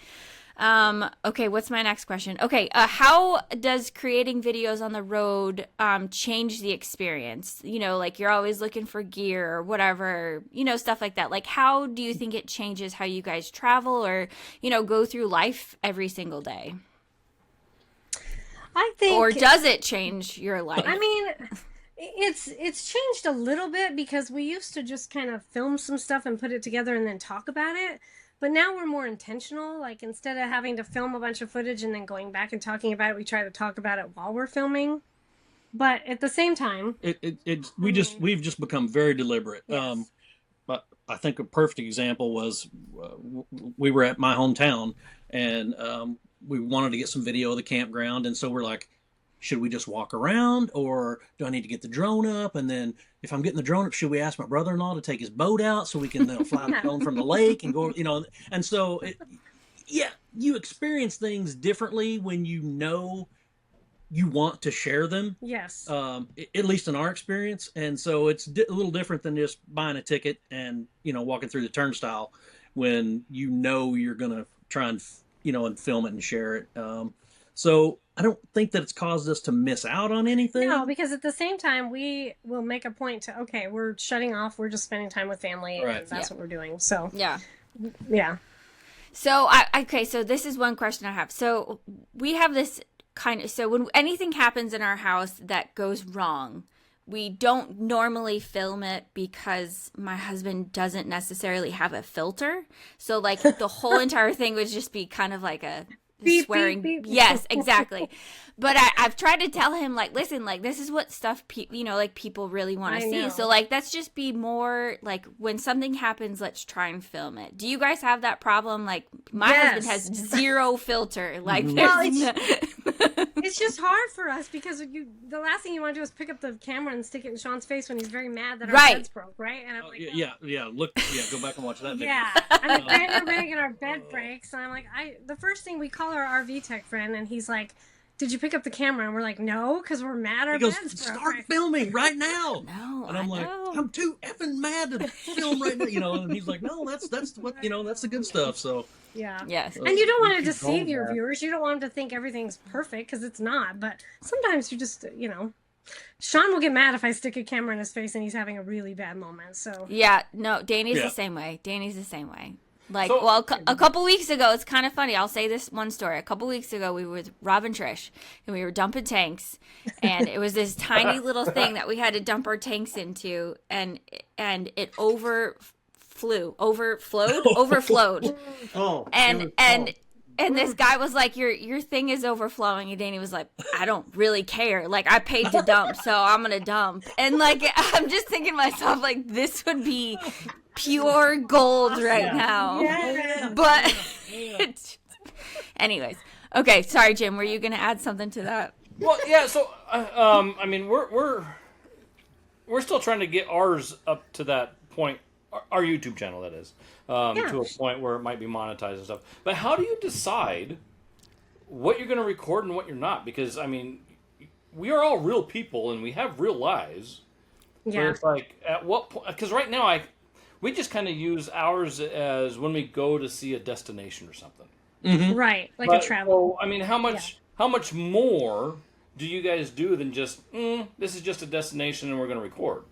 Okay, what's my next question? Okay, how does creating videos on the road change the experience? You know, like you're always looking for gear or whatever, you know, stuff like that. Like, how do you think it changes how you guys travel or, you know, go through life every single day? I think, Or does it change your life? I mean, it's changed a little bit because we used to just kind of film some stuff and put it together and then talk about it. But now we're more intentional. Like instead of having to film a bunch of footage and then going back and talking about it, we try to talk about it while we're filming. But at the same time, We've just become very deliberate. Yes. But I think a perfect example was we were at my hometown and we wanted to get some video of the campground, and so we're like, should we just walk around or do I need to get the drone up? And then if I'm getting the drone up, should we ask my brother-in-law to take his boat out so we can fly the drone from the lake and go, you know? And so, you experience things differently when you know you want to share them. yes. At least in our experience. And so it's a little different than just buying a ticket and, you know, walking through the turnstile when you know you're going to try and, you know, and film it and share it. So I don't think that it's caused us to miss out on anything. No, because at the same time, we will make a point to, okay, we're shutting off. We're just spending time with family. Right. And that's what we're doing. So, yeah. yeah. So so this is one question I have. So we have this so when anything happens in our house that goes wrong, we don't normally film it because my husband doesn't necessarily have a filter. So like the whole entire thing would just be kind of like a Beep, swearing. beep, beep. Yes, exactly. But I've tried to tell him, like, listen, like, this is what stuff, like, people really want I to see. know. So, like, let's just be more, like, when something happens, let's try and film it. Do you guys have that problem? Like, my husband has zero filter. Like, Well, there's It's just hard for us because the last thing you want to do is pick up the camera and stick it in Sean's face when he's very mad that our Right. bed's broke, right? And I'm like, Go back and watch that video. yeah. I'm like, we're ready to get our bed breaks, and I'm like, the first thing we call our RV tech friend, and he's like, "Did you pick up the camera?" And we're like, "No," because we're mad our He goes, bed's broke. start Right? filming right now. No, And I'm like, know. I'm too effing mad to film right now, you know. And he's like, no, that's what, you know, that's the good stuff. So Yeah. Yes. And you don't want to keep deceive going your there. viewers. You don't want them to think everything's perfect because it's not. But sometimes you just, you know, Sean will get mad if I stick a camera in his face and he's having a really bad moment. So Yeah, no, Danny's Yeah. the same way. Danny's the same way. Like, So- well, a couple weeks ago, it's kind of funny. I'll say this one story. A couple weeks ago, we were with Rob and Trish, and we were dumping tanks, and it was this tiny little thing that we had to dump our tanks into, and it overflowed. Oh, And this guy was like, your thing is overflowing. And Danny was like, I don't really care. Like, I paid to dump, so I'm going to dump. And, like, I'm just thinking to myself, like, this would be pure gold right now. Yeah. But, anyways. Okay, sorry, Jim. Were you going to add something to that? Well, yeah. So, I mean, we're still trying to get ours up to that point. Our YouTube channel, that is, to a point where it might be monetized and stuff. But how do you decide what you're going to record and what you're not? Because, I mean, we are all real people and we have real lives. Yeah. But it's like, at what point? Because right now, we just kind of use ours as when we go to see a destination or something. Right. Like But, a travel. So, I mean, how much more do you guys do than just, this is just a destination and we're going to record?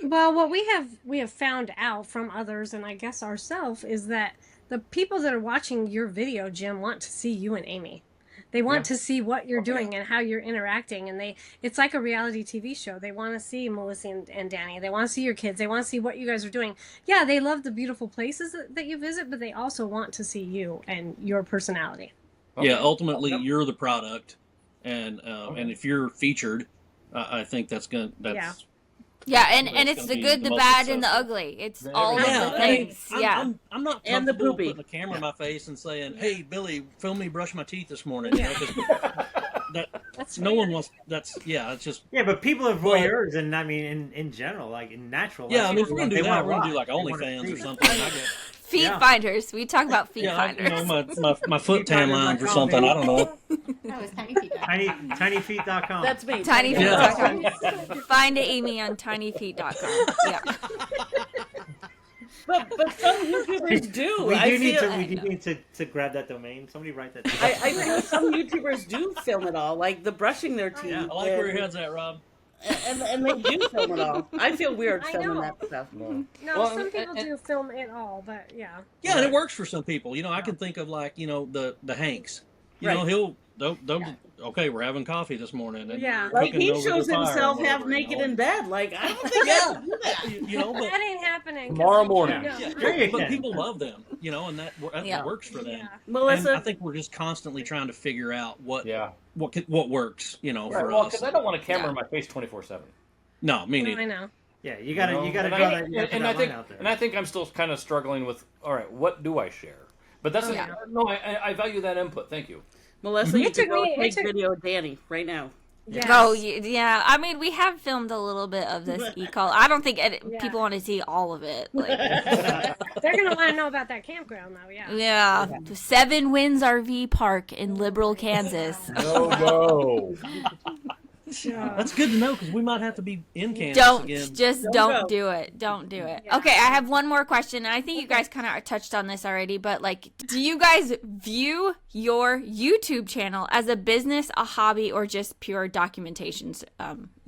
Well, what we have found out from others, and I guess ourselves, is that the people that are watching your video, Jim, want to see you and Amy. They want to see what you're doing and how you're interacting, and it's like a reality TV show. They want to see Melissa and Danny. They want to see your kids. They want to see what you guys are doing. Yeah, they love the beautiful places that you visit, but they also want to see you and your personality. Yeah, ultimately, you're the product, and if you're featured, I think that's Yeah, and It's it's gonna the be good, the the most bad, and the successful. ugly. It's all of Yeah, the I mean, things. Yeah. I'm not And the comfortable poopy. putting a camera in my face and saying, "Hey, Billy, film me brush my teeth this morning." You know, 'cause That's no one wants. It's just. yeah, but people are voyeurs, and I mean, in general, like in natural. Yeah, life, I mean, if we're gonna they do that, want we're gonna do to like watch. They wanna OnlyFans or see. something. I guess. Feet Yeah. finders. We talk about feet Yeah, finders. my foot tan lines or something. I don't know. That was tiny feet. Tinyfeet.com. That's me. Tinyfeet.com. Find Amy on tinyfeet.com. Yeah. But some YouTubers do. We I do need feel, to. We do need to grab that domain. Somebody write that down. I feel some YouTubers do film it all, like the brushing their teeth. I like where your head's at, Rob. and they do film it all. I feel weird I filming know. that stuff. No, Well, some people and- do film it all, but yeah. Yeah, and it works for some people. You know, I can think of like the Hanks. You know, Right. okay, we're having coffee this morning. And Yeah. Like cooking he over shows the fire or himself whatever, half you naked know. in bed. Like I don't think I Yeah. can do that. You know, but That ain't happening. 'cause Tomorrow we- morning. No. yeah, but people love them. You know, and that Yeah. works for them. Yeah. Melissa, And I think we're just constantly trying to figure out what works. You know, Right, for well, us. because I don't want a camera Yeah. in my face 24/7. No, me I neither. know. Yeah, you gotta And draw I- that. You gotta put and that I think line out there. and I think I'm still kind of struggling with. All right, what do I share? But that's Yeah. no. I value that input. Thank you. Melissa, you It took can go me- it take took- video of Danny right now. Yes. Oh, yeah. I mean, we have filmed a little bit of this e-call. I don't think Yeah. people want to see all of it. Like, They're gonna want to know about that campground, though. Yeah. yeah. The Seven Winds RV Park in Liberal, Kansas. No. That's good to know because we might have to be in Kansas again. Don't go. do it. Don't do it. Okay, I have one more question. And I think you guys kind of touched on this already, but like, do you guys view your YouTube channel as a business, a hobby, or just pure documentations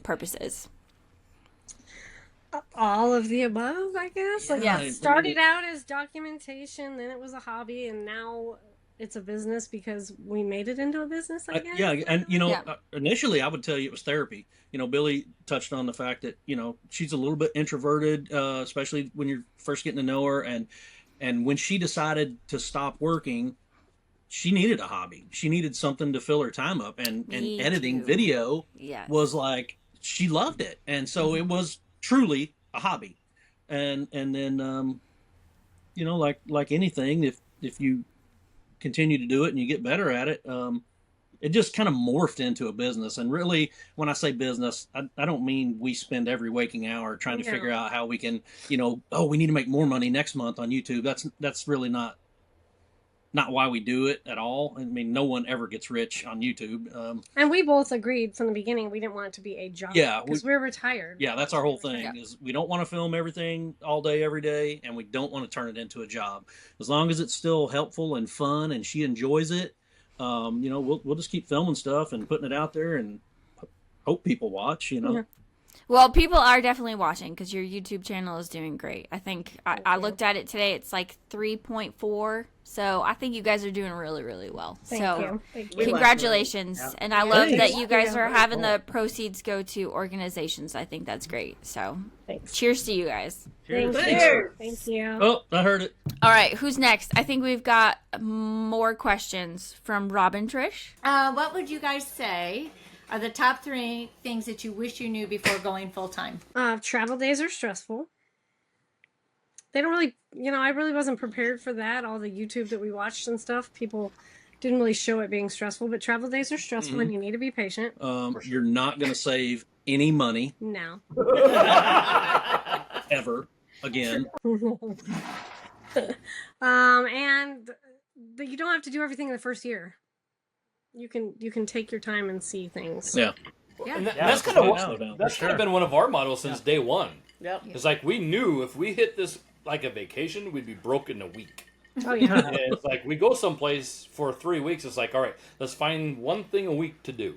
purposes? All of the above, I guess. Like, Yeah. it started out as documentation, then it was a hobby, and now it's a business because we made it into a business, I guess. Yeah, and Yeah. initially I would tell you it was therapy. You know, Billy touched on the fact that she's a little bit introverted, especially when you're first getting to know her, and when she decided to stop working, she needed a hobby. She needed something to fill her time up, and Me editing too. video Yes. was like she loved it, and so it was truly a hobby. And then like anything, if you continue to do it and you get better at it, it just kind of morphed into a business. And really, when I say business, I don't mean we spend every waking hour trying to No. figure out how we can, we need to make more money next month on YouTube. That's really not why we do it at all. I mean, no one ever gets rich on YouTube. And we both agreed from the beginning we didn't want it to be a job. Yeah, Because we're retired. Yeah, that's our whole thing. Yeah. Is we don't want to film everything all day, every day, and we don't want to turn it into a job. As long as it's still helpful and fun, and she enjoys it, we'll just keep filming stuff and putting it out there, and hope people watch. Yeah. Well, people are definitely watching because your YouTube channel is doing great. I think I looked at it today. It's like 3.4. So I think you guys are doing really, really well. Thank so you. Thank you. congratulations. Yeah. And I love Thanks. that you guys are having Cool. the proceeds go to organizations. I think that's great. So Thanks. cheers to you guys. Thank Thanks. you. Thank you. Oh, I heard it. All right, who's next? I think we've got more questions from Robin Trish. What would you guys say are the top 3 things that you wish you knew before going full time? Travel days are stressful. They don't really, I really wasn't prepared for that. All the YouTube that we watched and stuff, people didn't really show it being stressful, but travel days are stressful and you need to be patient. You're not going to save any money No. ever again. And you don't have to do everything in the first year. You can take your time and see things. Yeah. And Yeah, that's kind slow of down. that's For kind of sure. been one of our models since day one. Yep. It's like we knew if we hit this like a vacation, we'd be broke in a week. Oh yeah. And it's like we go someplace for 3 weeks. It's like, all right, let's find one thing a week to do.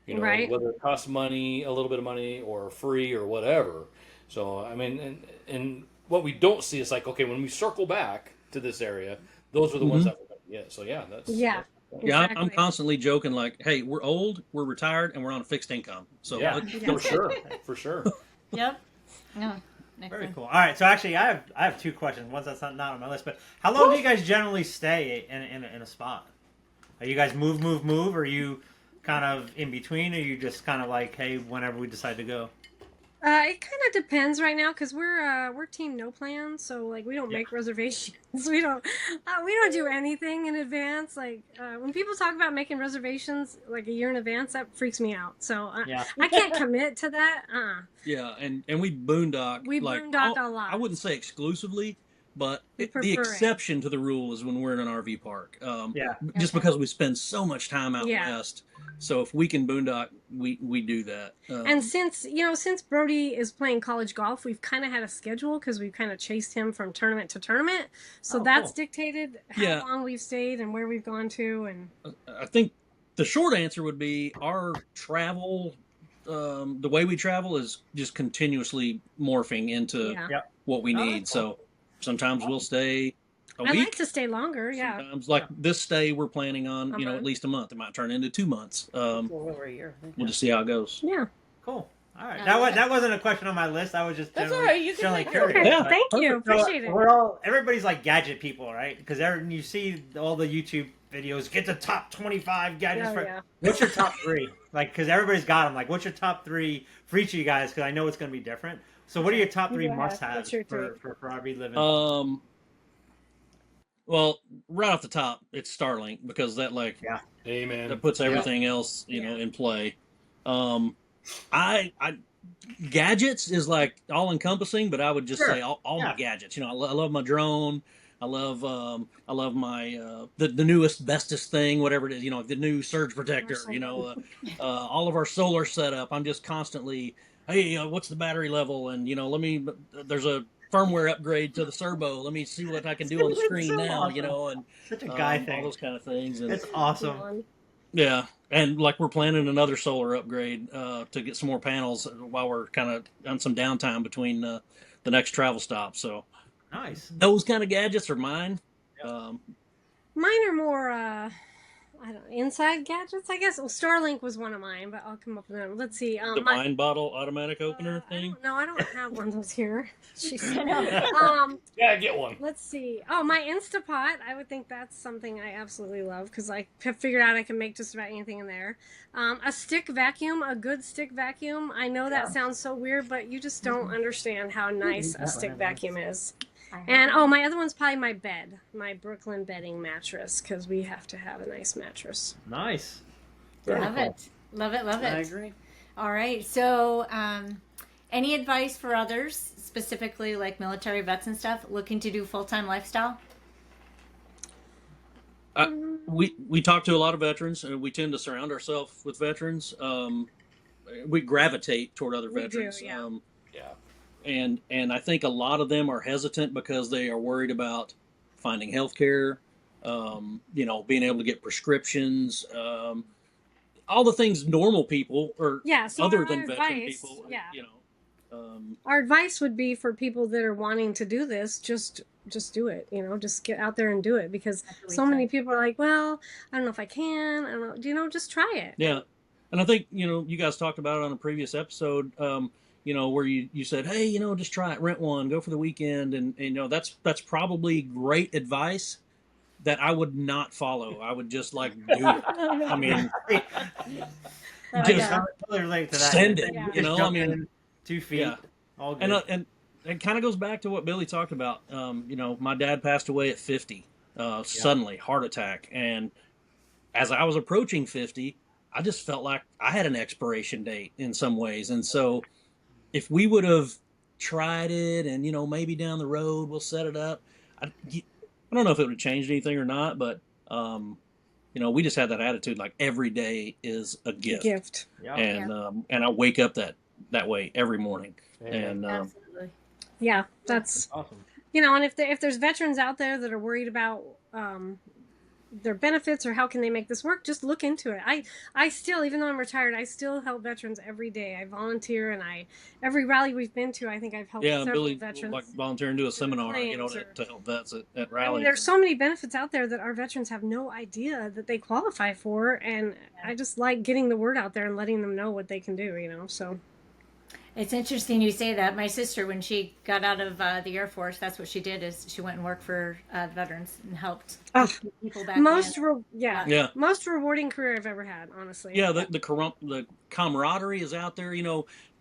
Right. Whether it costs money, a little bit of money, or free or whatever. So I mean, and what we don't see is like, okay, when we circle back to this area, those are the ones that we're going to get. So yeah, that's Yeah. Yeah, I'm Exactly. constantly joking like, hey, we're old, we're retired, and we're on a fixed income. So yeah, let's for go. sure, for sure. Yep. No. Very cool. All right, so actually, I have 2 questions. One's that's not on my list, but how long do you guys generally stay in a spot? Are you guys move, or are you kind of in between, or are you just kind of like, hey, whenever we decide to go? It kind of depends right now because we're team no plan, so like we don't make reservations. We don't do anything in advance. Like when people talk about making reservations like a year in advance, that freaks me out. So Yeah. I can't commit to that. Yeah, and we boondock. We like, boondock a lot. I wouldn't say exclusively, but We the prefer it. exception to the rule is when we're in an RV park. Yeah. Just because we spend so much time out Yeah. west. So if we can boondock, we do that. And since Brody is playing college golf, we've kind of had a schedule because we've kind of chased him from tournament to tournament. So Oh, that's cool. dictated how Yeah. long we've stayed and where we've gone to. And I think the short answer would be our travel, the way we travel is just continuously morphing into yeah, Yep. what we Oh, need. that's cool. So sometimes we'll stay a I week. like to stay longer. Yeah. Sometimes, like this stay, we're planning on A month. at least a month. It might turn into 2 months. Well, over a year. I think. We'll just see how it goes. Yeah. Cool. All right. Yeah. That wasn't a question on my list. I was just That's generally, all right, you can generally make- curious. Okay. Yeah, Thank you. perfect. Appreciate it. Everybody's like gadget people, right? Because you see all the YouTube videos, get the top 25 gadgets. Oh, yeah. What's your top 3? Like, because everybody's got them. Like, what's your top 3 for each of you guys? Because I know it's going to be different. So, what are your top 3 You go ahead. must-haves What's your for three? RV living? Well, right off the top, it's Starlink because that Amen. that puts everything else in play. I gadgets is like all encompassing, but I would just Sure. say all Yeah. my gadgets. I love my drone. I love my the newest bestest thing, whatever it is. The new surge protector. All of our solar setup. I'm just constantly, hey, what's the battery level? And there's a firmware upgrade to the servo. Let me see what I can do on the screen So now. awesome. Such a guy all thing. those kind of things. And It's awesome. yeah, and like we're planning another solar upgrade to get some more panels while we're kind of on some downtime between the next travel stop. So Nice. those kind of gadgets are mine. Mine are more, I don't know, inside gadgets, I guess. Well, Starlink was one of mine, but I'll come up with them. Let's see. The wine bottle automatic opener thing. I don't have one of those here. Jeez. Yeah, get one. Let's see. Oh, my Instapot. I would think that's something I absolutely love because I have figured out I can make just about anything in there. A stick vacuum, a good stick vacuum. I know that sounds so weird, but you just don't understand how nice a stick vacuum is. And my other one's probably my bed, my Brooklyn bedding mattress, because we have to have a nice mattress. Nice. Love it. Love it. Love it. I agree. All right. So, any advice for others, specifically like military vets and stuff, looking to do full-time lifestyle? We talk to a lot of veterans, and we tend to surround ourselves with veterans. We gravitate toward other We do, veterans. yeah. Yeah. And I think a lot of them are hesitant because they are worried about finding health care, being able to get prescriptions, all the things normal people or Yeah, so other our than veteran advice, people, yeah. Our advice would be for people that are wanting to do this, just do it. Just get out there and do it, because so many people are like, well, I don't know if I can. I don't know. Just try it. Yeah, and I think you guys talked about it on a previous episode. Where you said, hey, just try it, rent one, go for the weekend, and that's probably great advice that I would not follow. I would just do it. I mean, just totally relate to that. send it. Yeah. I mean, 2 feet. yeah. All good. And it kind of goes back to what Billy talked about. My dad passed away at 50, suddenly, heart attack. And as I was approaching 50, I just felt like I had an expiration date in some ways. And so if we would have tried it and, maybe down the road we'll set it up, I don't know if it would have changed anything or not, but, we just had that attitude, like every day is a gift. Yeah. And I wake up that way every morning. And Absolutely. Yeah, that's awesome. And if there's veterans out there that are worried about their benefits or how can they make this work, just look into it. I still, even though I'm retired, I still help veterans every day. I volunteer, and every rally we've been to, I think I've helped several Billy veterans. like volunteer and do a seminar, Claims to help vets at I mean, rallies. there's so many benefits out there that our veterans have no idea that they qualify for, and I just like getting the word out there and letting them know what they can do. So. It's interesting you say that. My sister, when she got out of the Air Force, that's what she did, is she went and worked for veterans and helped people back Most then. most rewarding career I've ever had, honestly. Yeah, the camaraderie is out there. In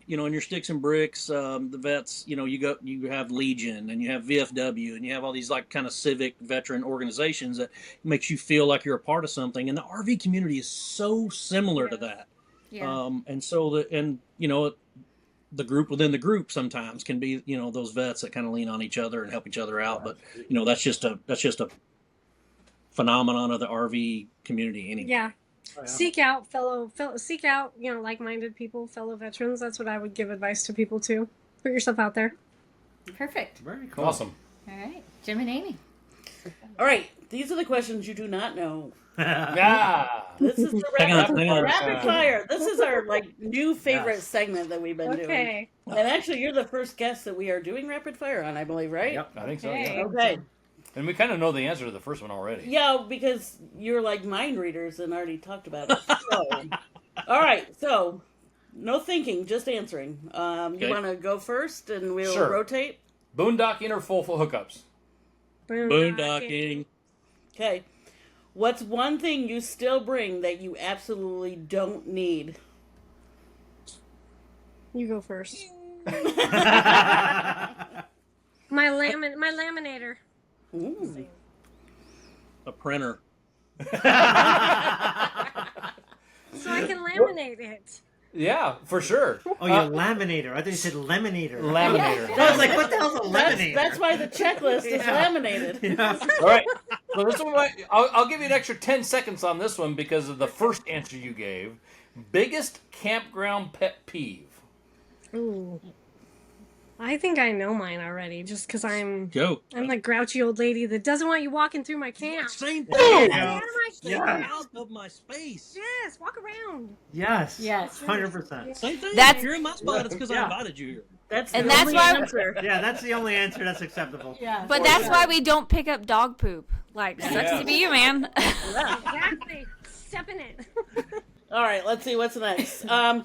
your sticks and bricks, the vets. You have Legion and you have VFW and you have all these kind of civic veteran organizations that makes you feel like you're a part of something. And the RV community is so similar to that. Yeah. And so the group within the group sometimes can be, those vets that kind of lean on each other and help each other out. But, that's just a phenomenon of the RV community anyway. Yeah. Seek out like-minded people, fellow veterans. That's what I would give advice to people too. Put yourself out there. Perfect. Very cool. Awesome. All right. Jim and Amy. All right, these are the questions you do not know. Yeah. This is the Hang on. rapid fire. This is our new favorite segment that we've been doing. Okay. And actually, you're the first guest that we are doing rapid fire on, I believe, right? Yep, I think so. Okay. Yeah. Okay. And we kind of know the answer to the first one already. Yeah, because you're like mind readers and already talked about it. So, all right, so no thinking, just answering. You want to go first, and we'll Sure. rotate. Boondocking or full hookups? Boondocking. Okay. What's one thing you still bring that you absolutely don't need? You go first. My laminator. Ooh. A printer. So I can laminate it. Yeah, for sure. Oh, you're laminator. I thought you said lemonator. Laminator. I was like, what the hell's a laminator? That's why the checklist is laminated. Yeah. All right. So this one, I'll give you an extra 10 seconds on this one because of the first answer you gave. Biggest campground pet peeve. Ooh. I think I know mine already, just because I'm Go. the grouchy old lady that doesn't want you walking through my camp. Same Get thing. out of my camp. Out of my space. Yes, walk around. Yes. Yes. 100%. Same thing. That's- If you're in my spot, it's because I invited you here. That's And the that's only why- answer. Yeah, that's the only answer that's acceptable. Yeah. But that's why we don't pick up dog poop. Sucks to be you, man. Exactly. Step in it. All right, let's see what's next. How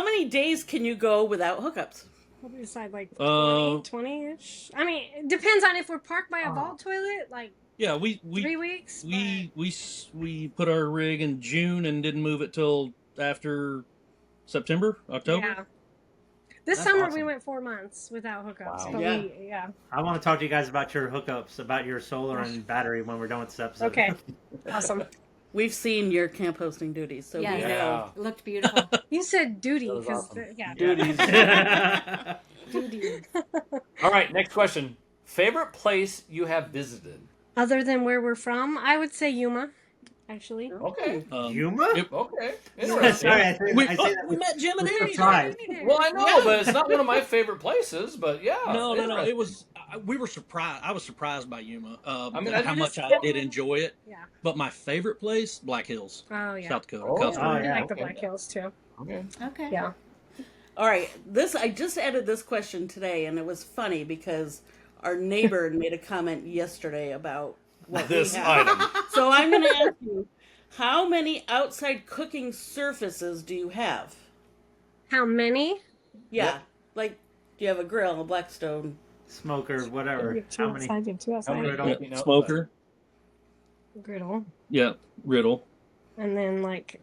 many days can you go without hookups? What do we decide, 20 20-ish? I mean, it depends on if we're parked by a vault toilet, Yeah, we 3 weeks. we put our rig in June and didn't move it till after September, October. Yeah. This That's summer awesome. we went 4 months without hookups. Wow. But Yeah. I want to talk to you guys about your hookups, about your solar and battery when we're done with this episode. Okay. Awesome. We've seen your camp hosting duties, so Yes. we know. Yeah. It looked beautiful. You said duty That was because awesome. Duties. Duty. All right, next question. Favorite place you have visited? Other than where we're from, I would say Yuma, actually. Okay. Yuma? Okay. Sorry, Interesting. I We say that we with met Jim and with Amy. surprise. Well, I know, but it's not one of my favorite places. But yeah. No. interesting. It was. We were surprised. I was surprised by Yuma. mean, How I much just- I did enjoy it. Yeah. But my favorite place, Black Hills, Oh, yeah. South Dakota. Oh. Cuthbert. I yeah, like the okay. Black Hills, too. Okay. Okay. Yeah. All right, I just added this question today, and it was funny because our neighbor made a comment yesterday about what This we have. item. So I'm going to ask you, how many outside cooking surfaces do you have? How many? Yeah, Yep. like do you have a grill, a Blackstone? Smoker, You whatever. have two How many? outside. You have two outside. many don't- Yeah, smoker. Griddle, Yeah, griddle, and then like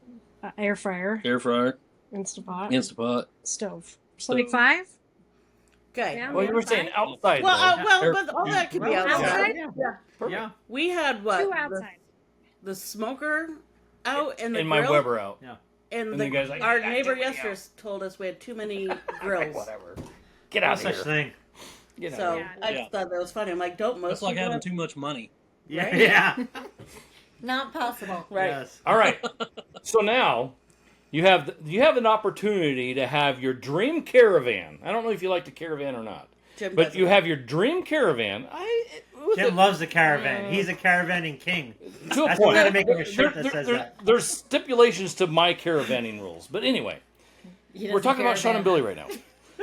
air fryer, air fryer, Instapot, Instapot. stove. So like 5. Okay. Yeah. Well, you were saying outside. Well, though. but all that could be Well, outside. outside? Yeah. We had what? 2 outside. The smoker out and the and my grill. Weber out. And And the guy's like, our "You got neighbor too many yesterday out." told us we had too many grills. Whatever. Get No out of such here. thing. Get out So of here. I Yeah. just thought that was funny. I'm like, don't most That's like people having have- too much money. Yeah. Right? Yeah. Not possible. Right. Yes. All right. So now you have an opportunity to have your dream caravan. I don't know if you like the caravan or not, Jim but doesn't. you have your dream caravan. Jim loves the caravan. He's a caravanning king. To a That's point. why we gotta make him a shirt that says that. There's stipulations to my caravanning rules, but anyway, we're talking about Shawn and Billie right now.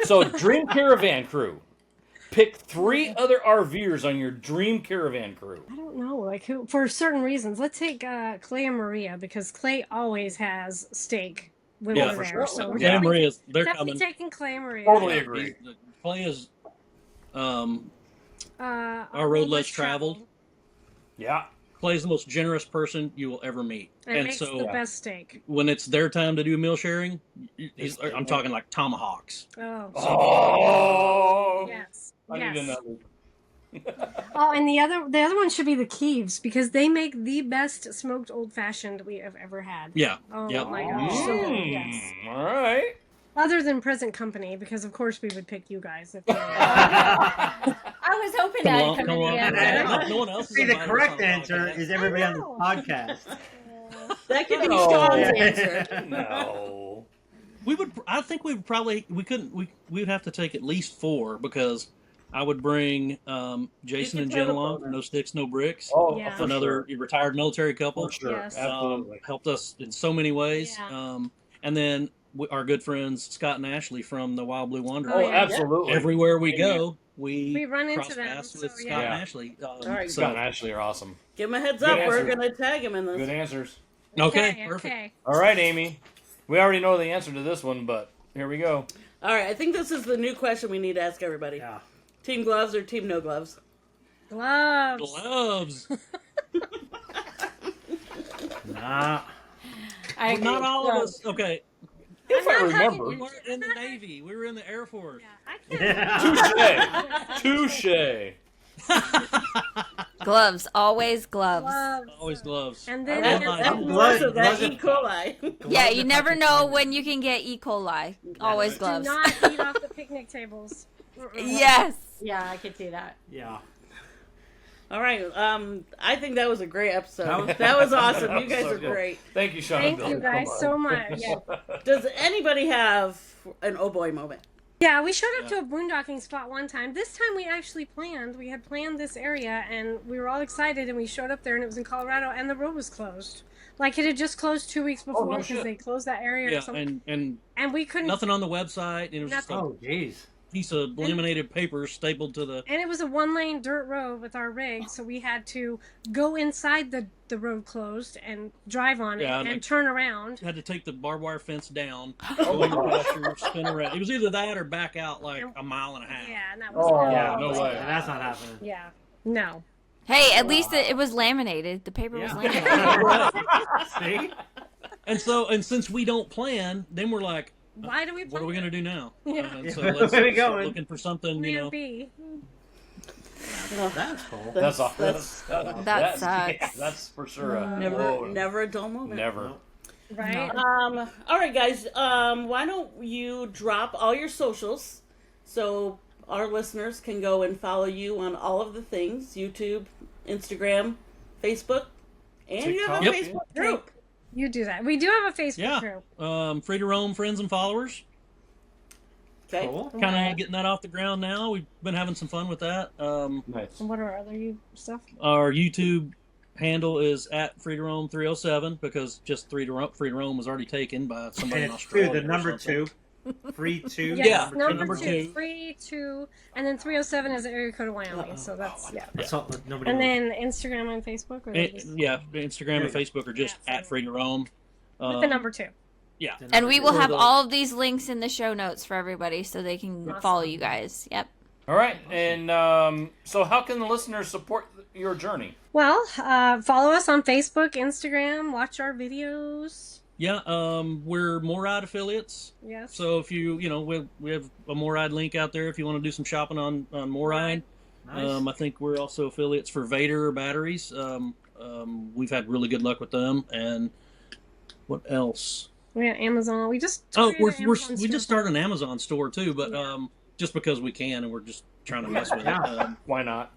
So, dream caravan crew. Pick 3 other RVers on your dream caravan crew. I don't know, like who for certain reasons. Let's take Clay and Maria because Clay always has steak when Yeah, we're for there. sure. So we're Clay and definitely, Maria's, they're definitely coming. taking Clay and Maria. Totally agree. Clay is our Our road less traveled. Yeah. Clay's the most generous person you will ever meet. And And makes so the best steak. when it's their time to do meal sharing, I'm talking like tomahawks. Oh, Oh. yes. I yes. need another. Oh, and the other one should be the Keeves because they make the best smoked old fashioned we have ever had. Yeah. Oh Yep. my gosh, so good. Yes. All right. Other than present company, because of course we would pick you guys. If I was hoping Come that'd on, come come in the on. answer. No one else is See, the invited correct on the answer podcast. is everybody on know. this podcast. That could be No. Sean's Yeah. answer. No. We would. I think we would probably. We couldn't. We would have to take at least 4 because I would bring Jason and Jen along from No Sticks, No Bricks. Oh, Yeah. for Another sure. retired military couple. For sure. Yes. Absolutely. Helped us in so many ways. Yeah. And then our good friends Scott and Ashley from the Wild Blue Wanderer. Oh, yeah. absolutely. Everywhere we go, we run into cross them, paths so with Scott yeah. and Ashley. All right. Scott and So, Ashley are awesome. Give him a heads Good up. We're answer. going to tag him in this. Good answers. okay, perfect. Okay. All right, Amy. We already know the answer to this one, but here we go. All right. I think this is the new question we need to ask everybody. Yeah. Team gloves or team no gloves? Gloves. Gloves. Nah. I agree. Not all of us. Okay. If I not remember. We weren't in the Navy. We were in the Air Force. I can't. Touche. Gloves, always gloves. Gloves. Always gloves. And then That's, Well, that's I- more so that gloves E. coli. Yeah, you never know when you can get E. coli. Always do gloves. not eat off the picnic tables. Yes. Yeah, I could see that. Yeah. All right. I think that was a great episode. That was- That was awesome. That You was guys so are good. great. Thank you, Sean. Thank and you Bill. guys Come on. so much. Does anybody have an oh boy moment? Yeah, we showed up to a boondocking spot one time. This time we actually planned. We had planned this area, and we were all excited, and we showed up there, and it was in Colorado, and the road was closed. Like, it had just closed 2 weeks before no because shit. they closed that area or Yeah, something. and And we couldn't... nothing on the website. And it was just a Oh, jeez. piece of laminated paper stapled to the. And it was a one-lane dirt road with our rig, so we had to go inside the road closed and drive on it Yeah, and like- turn around. Had to take the barbed wire fence down, go in the pasture, spin around. It was either that or back out like a mile and a half. Yeah, and that was... Oh, Yeah, no way. That's not happening. Yeah. No. Hey, at least it was laminated. The paper was Yeah. laminated. See? And since we don't plan, then we're like, Why do we what are we gonna do now? Yeah. And so Where let's we start going? looking for something, you Plan know. B. That's cool. That's all. That that's, sucks. yeah, that's for sure. Never a dull moment. Never. Right? All right, guys. Why don't you drop all your socials so our listeners can go and follow you on all of the things: YouTube, Instagram, Facebook, and you have a TikTok. Yep. Facebook group. You do that. We do have a Facebook Yeah. group. Free to roam friends and followers. Okay. Cool. Kind of getting that off the ground now. We've been having some fun with that. Nice. And what are other you stuff? Our YouTube handle is at Free to Roam 307 because just Free to Roam was already taken by somebody And in it's two, Australia. the or number something. 2. Free 2. Yes, Yeah, number number 2. two. Free 2. And then 307 is the area code of Wyoming. So that's, yeah. That's all, nobody And knows. then Instagram and Facebook? Or they just, Yeah, Instagram and Facebook are just Yeah, at Free to Roam. with the number 2. Yeah. And we will Or have the- all of these links in the show notes for everybody so they can Awesome. follow you guys. Yep. All right, and so how can the listeners support your journey? Well, follow us on Facebook, Instagram, watch our videos. Yeah, we're MoreRide affiliates. Yes. So if you know, we have a MoreRide link out there if you want to do some shopping on MoreRide. Nice. I think we're also affiliates for Vader batteries. We've had really good luck with them. And what else? Yeah, Amazon. We just Oh, created an we Amazon just store. started an Amazon store too, but just because we can, and we're just trying to mess with it. Why not?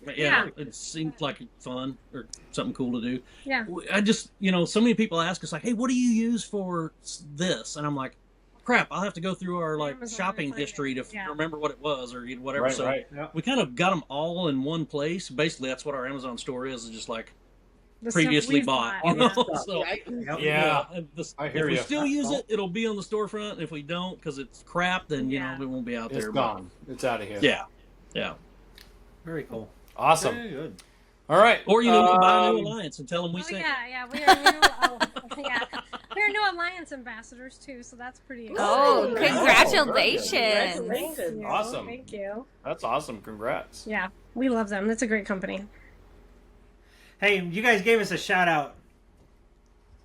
But Yeah. it seems like fun or something cool to do. Yeah. I just, so many people ask us like, "Hey, what do you use for this?" And I'm like, "Crap, I'll have to go through our Amazon shopping and find history it. to Yeah. remember what it was or whatever." Right, So right. Yeah. we kind of got them all in one place. Basically, that's what our Amazon store is just like The stuff previously we've bought. bought, yeah. So, Yeah, and I hear if we ya. still use it, it'll be on the storefront. If we don't, because it's crap, then Yeah. it won't be out It's there. gone. It's out of here. Yeah. Very cool. Awesome. Very good. All right. Or you can buy a new alliance and tell them we Oh, sent. yeah, we are new. We're new Alliance ambassadors too, so that's pretty exciting. Oh, Very good. congratulations. Thank you. Awesome. Thank you. That's awesome. Congrats. Yeah, we love them. That's a great company. Hey, you guys gave us a shout out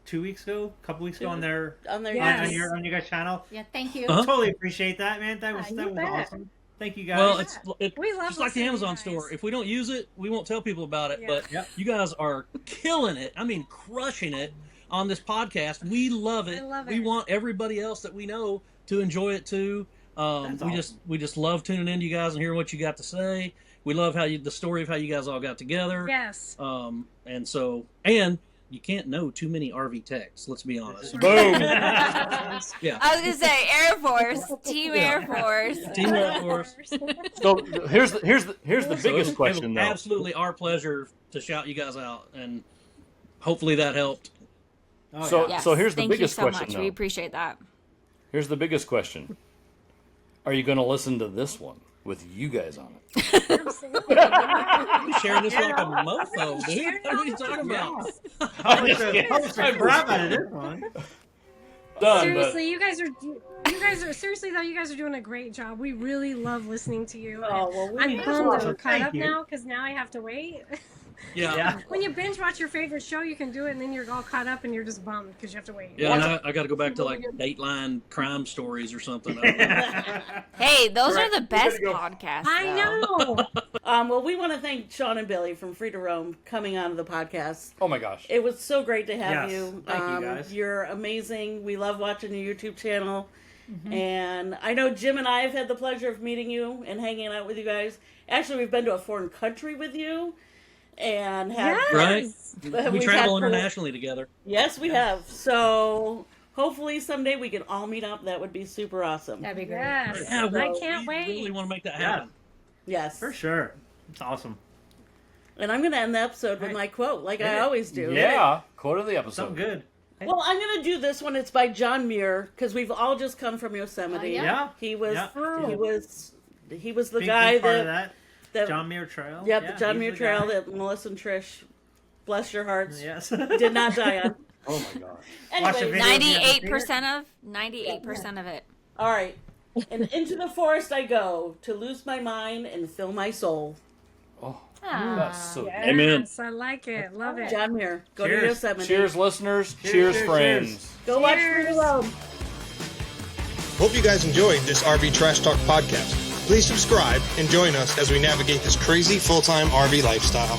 2 weeks ago, a couple weeks ago on their On their Yes. on your guys' channel. Yeah, thank you. Uh-huh. Totally appreciate that, man. That was you that was bet. awesome. Thank you guys. Well, it's We love just like the listening to Amazon you guys. store. If we don't use it, we won't tell people about it. Yeah. But Yep. you guys are killing it. I mean, crushing it on this podcast. We love it. I love We it. want everybody else that we know to enjoy it too. That's We just love tuning in to you guys and hearing what you got to say. We love the story of how you guys all got together. Yes. And you can't know too many RV techs. Let's be honest. Boom. Yeah. I was gonna say Air Force, Team Air Force. Team Air Force. So here's the So biggest it question was though. absolutely our pleasure to shout you guys out, and hopefully that helped. Oh, So yeah. Yes, so here's the thank biggest you so question much. though. We appreciate that. Here's the biggest question. Are you going to listen to this one with you guys on it? You're sharing this like a mofo, dude. What are you talking about? I was a grab out of this one. Done, Seriously, you guys are seriously though. You guys are doing a great job. We really love listening to you. Oh, well, I'm we bummed that we're caught Thank up you. now because now I have to wait. Yeah. Yeah. When you binge watch your favorite show, you can do it, and then you're all caught up, and you're just bummed because you have to wait. Yeah, and I got to go back to like Dateline crime stories or something. Hey, those are the best podcasts. I though. know. Well, we want to thank Shawn and Billie from Free to Roam coming onto the podcast. Oh my gosh. It was so great to have Yes. you. Thank you, guys. You're amazing. We love watching your YouTube channel. And I know Jim and I have had the pleasure of meeting you and hanging out with you guys. Actually, we've been to a foreign country with you. And have Right? we've We had travel cool- internationally together. Yes, we have. So hopefully someday we can all meet up. That would be super awesome. That'd be great. Yes. Yeah, I can't we wait. really want to make that Yeah. happen. Yes. For sure. It's awesome. And I'm going to end the episode with Right. my quote, like I Yeah. always do. Yeah. Quote of the episode. Something good. Well, I'm going to do this one. It's by John Muir because we've all just come from Yosemite. Yeah. Yeah. He was Yeah. he was the Big guy part of that that. John Muir Trail. Yep, Yeah, the John he's Muir the Trail guy. that Melissa and Trish, bless your hearts, Yes. did not die on. Oh my gosh. Watch the Anyway, video. 98% of it. all right. And into the forest I go to loose my mind and fill my soul. Oh, Ah. that's so Yes, Amen. I like it. Love it. John Muir, go to Cheers. Yosemite. Cheers, listeners. Cheers, Cheers, cheers, friends. cheers. Go watch Free to Roam. Hope you guys enjoyed this RV Trash Talk podcast. Please subscribe and join us as we navigate this crazy full-time RV lifestyle.